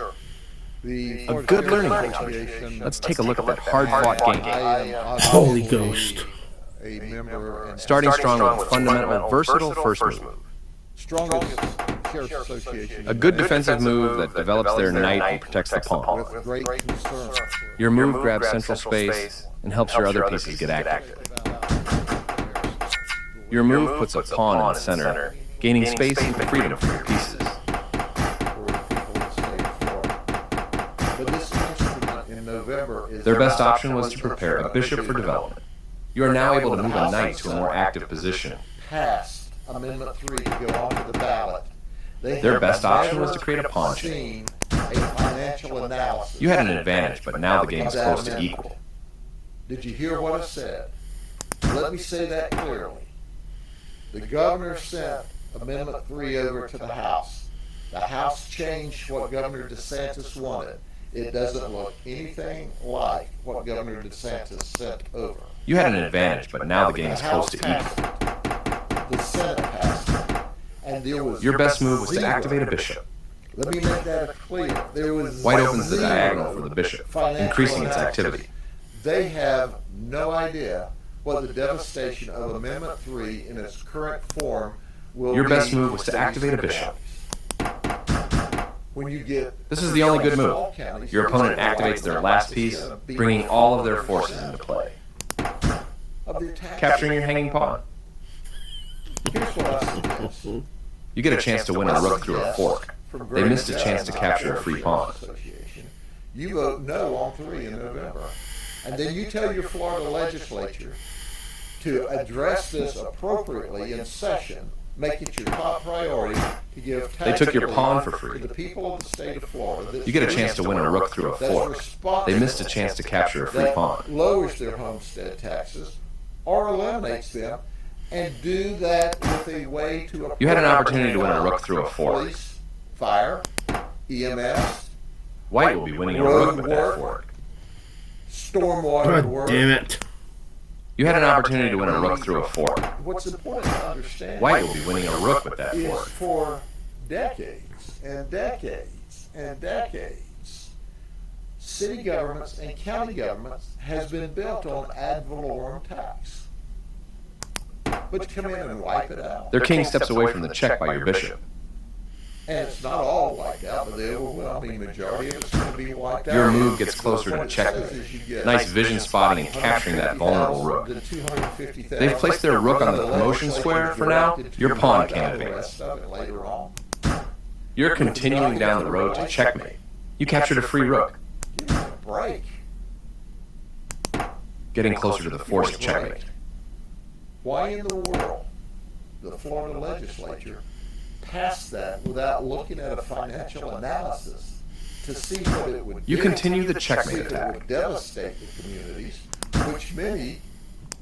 A good learning page. Let's take a look at that hard-fought game. Holy Ghost. A member and Starting strong with fundamental, versatile first move. strongest sheriff's association. A good defensive move that develops their knight and protects the pawn. With great concern. Your move grabs central space and helps your other pieces get active. Your move puts a pawn in the center, gaining space and freedom for your pieces. Their best option was to prepare a bishop for development. You are now able to move a knight to a more active position. Passed Amendment 3 to go onto the ballot. Their best option was to create a pawn chain. A financial analysis. You had an advantage, but now the game is close to equal. Did you hear what I said? Let me say that clearly. The governor sent Amendment 3 over to the House. The House changed what Governor DeSantis wanted. It doesn't look anything like what Governor DeSantis sent over. You had an advantage, but now the game is close to equal. The Senate passed it. And there was Your best move was to activate a bishop. Let me make that clear. There was White opens the diagonal for the bishop, increasing its activity. They have no idea what the devastation of Amendment 3 in its current form will be. Your best move was to activate a bishop. When you get This is the only good move. Your opponent activates their last piece, bringing all of their forces into play. Capturing your hanging pawn. Here's what I suggest. You get a chance to win a rook through a fork. They missed a chance to capture a free pawn. You vote no on 3 in November. And then you tell your Florida legislature to address this appropriately in session. Make it your top priority to give They took your pawn for free. to the people of the state of Florida. You get a chance to win a rook through a fork. They missed a chance to capture a free pawn. Lowers their homestead taxes or eliminates them, and do that with a way to. You had an opportunity to win a rook through a fork. Police, fire, EMS. White will be winning a rook with that fork. Stormwater work. God damn it. You had an opportunity to win a rook through a fork. What's important to understand White will be winning a rook with that is fork. for decades and decades and decades, city governments and county governments has been built on ad valorem tax. But you come in and wipe it out. Their king steps away from the check by your bishop. And it's not all wiped out, but the overwhelming majority of it's going to be wiped out. Your move gets closer to checkmate. Nice vision spotting and capturing that vulnerable rook. They've placed their rook on the promotion square for now. Your pawn can't advance. You're continuing down the road to checkmate. You captured a free rook. Give me a break. Getting closer to the forced checkmate. Why in the world the Florida legislature passed that without looking at a financial analysis to see what it would You do, continue the to checkmate see if attack. It would devastate the communities, which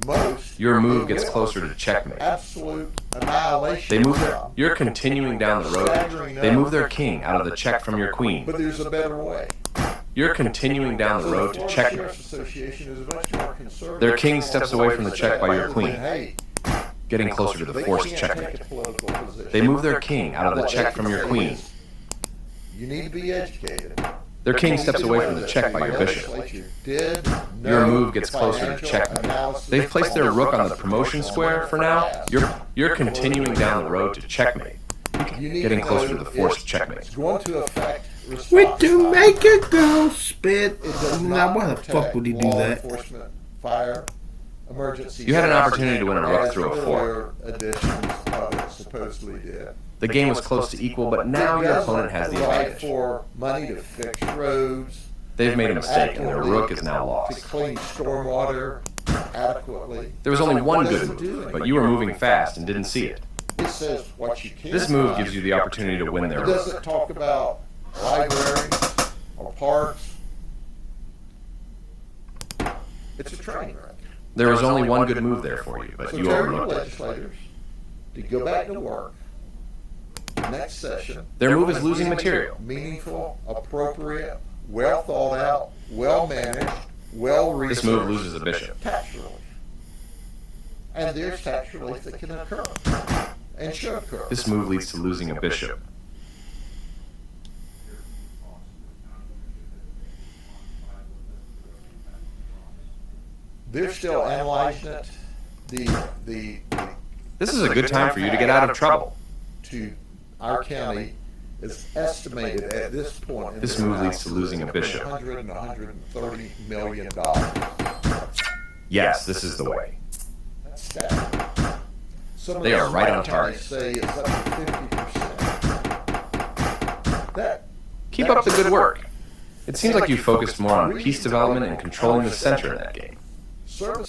most. Your move gets closer to checkmate. Absolute annihilation. They move their, you're continuing down the road. They move their king out of the check from your queen. But there's a better way. You're continuing down the road to checkmate. Association is much more conservative. Their king steps away from the check by your queen, Hey, getting closer to the they forced can't checkmate. take a political position. They move their king out of the check from your queen. You need to be educated. Their king steps away from the check by your bishop. Your move gets closer to checkmate. They've placed their rook on the promotion square for now. You're continuing down the road to checkmate, getting closer to the forced checkmate. It's going to affect We do make it go spit. Now, why the fuck would he do that? Fire, emergency. You had an opportunity to win a rook through a fork. Editions of it supposedly did. The game was close to equal, but now your opponent has the provide advantage. for money to fix roads. They've made a mistake, and their rook is now To lost. clean stormwater adequately. There was only one good move, but you were moving fast and didn't see it. It says what you can. This move gives you the opportunity to win their It rook. doesn't talk about libraries or parks. It's a train wreck. There was only one good move there for you, but So you tell your overlooked it. legislators to go back to work. Next session. Their move is losing material. Meaningful, appropriate, well thought out, well managed, well researched. This move loses a bishop. Tax relief. And there's tax relief that can occur and should occur. This move leads to losing a bishop. They're still analyzing it. This is a good time for you to get out of trouble. To our county is estimated at this point. This move leads to losing a bishop. $100 and $130 million. Yes, this is the way. That's staggering. Some of They the are right on counties target. Say it's up to 50%. That Keep up the good work. It seems like you focused more on peace development and controlling the center in that game. service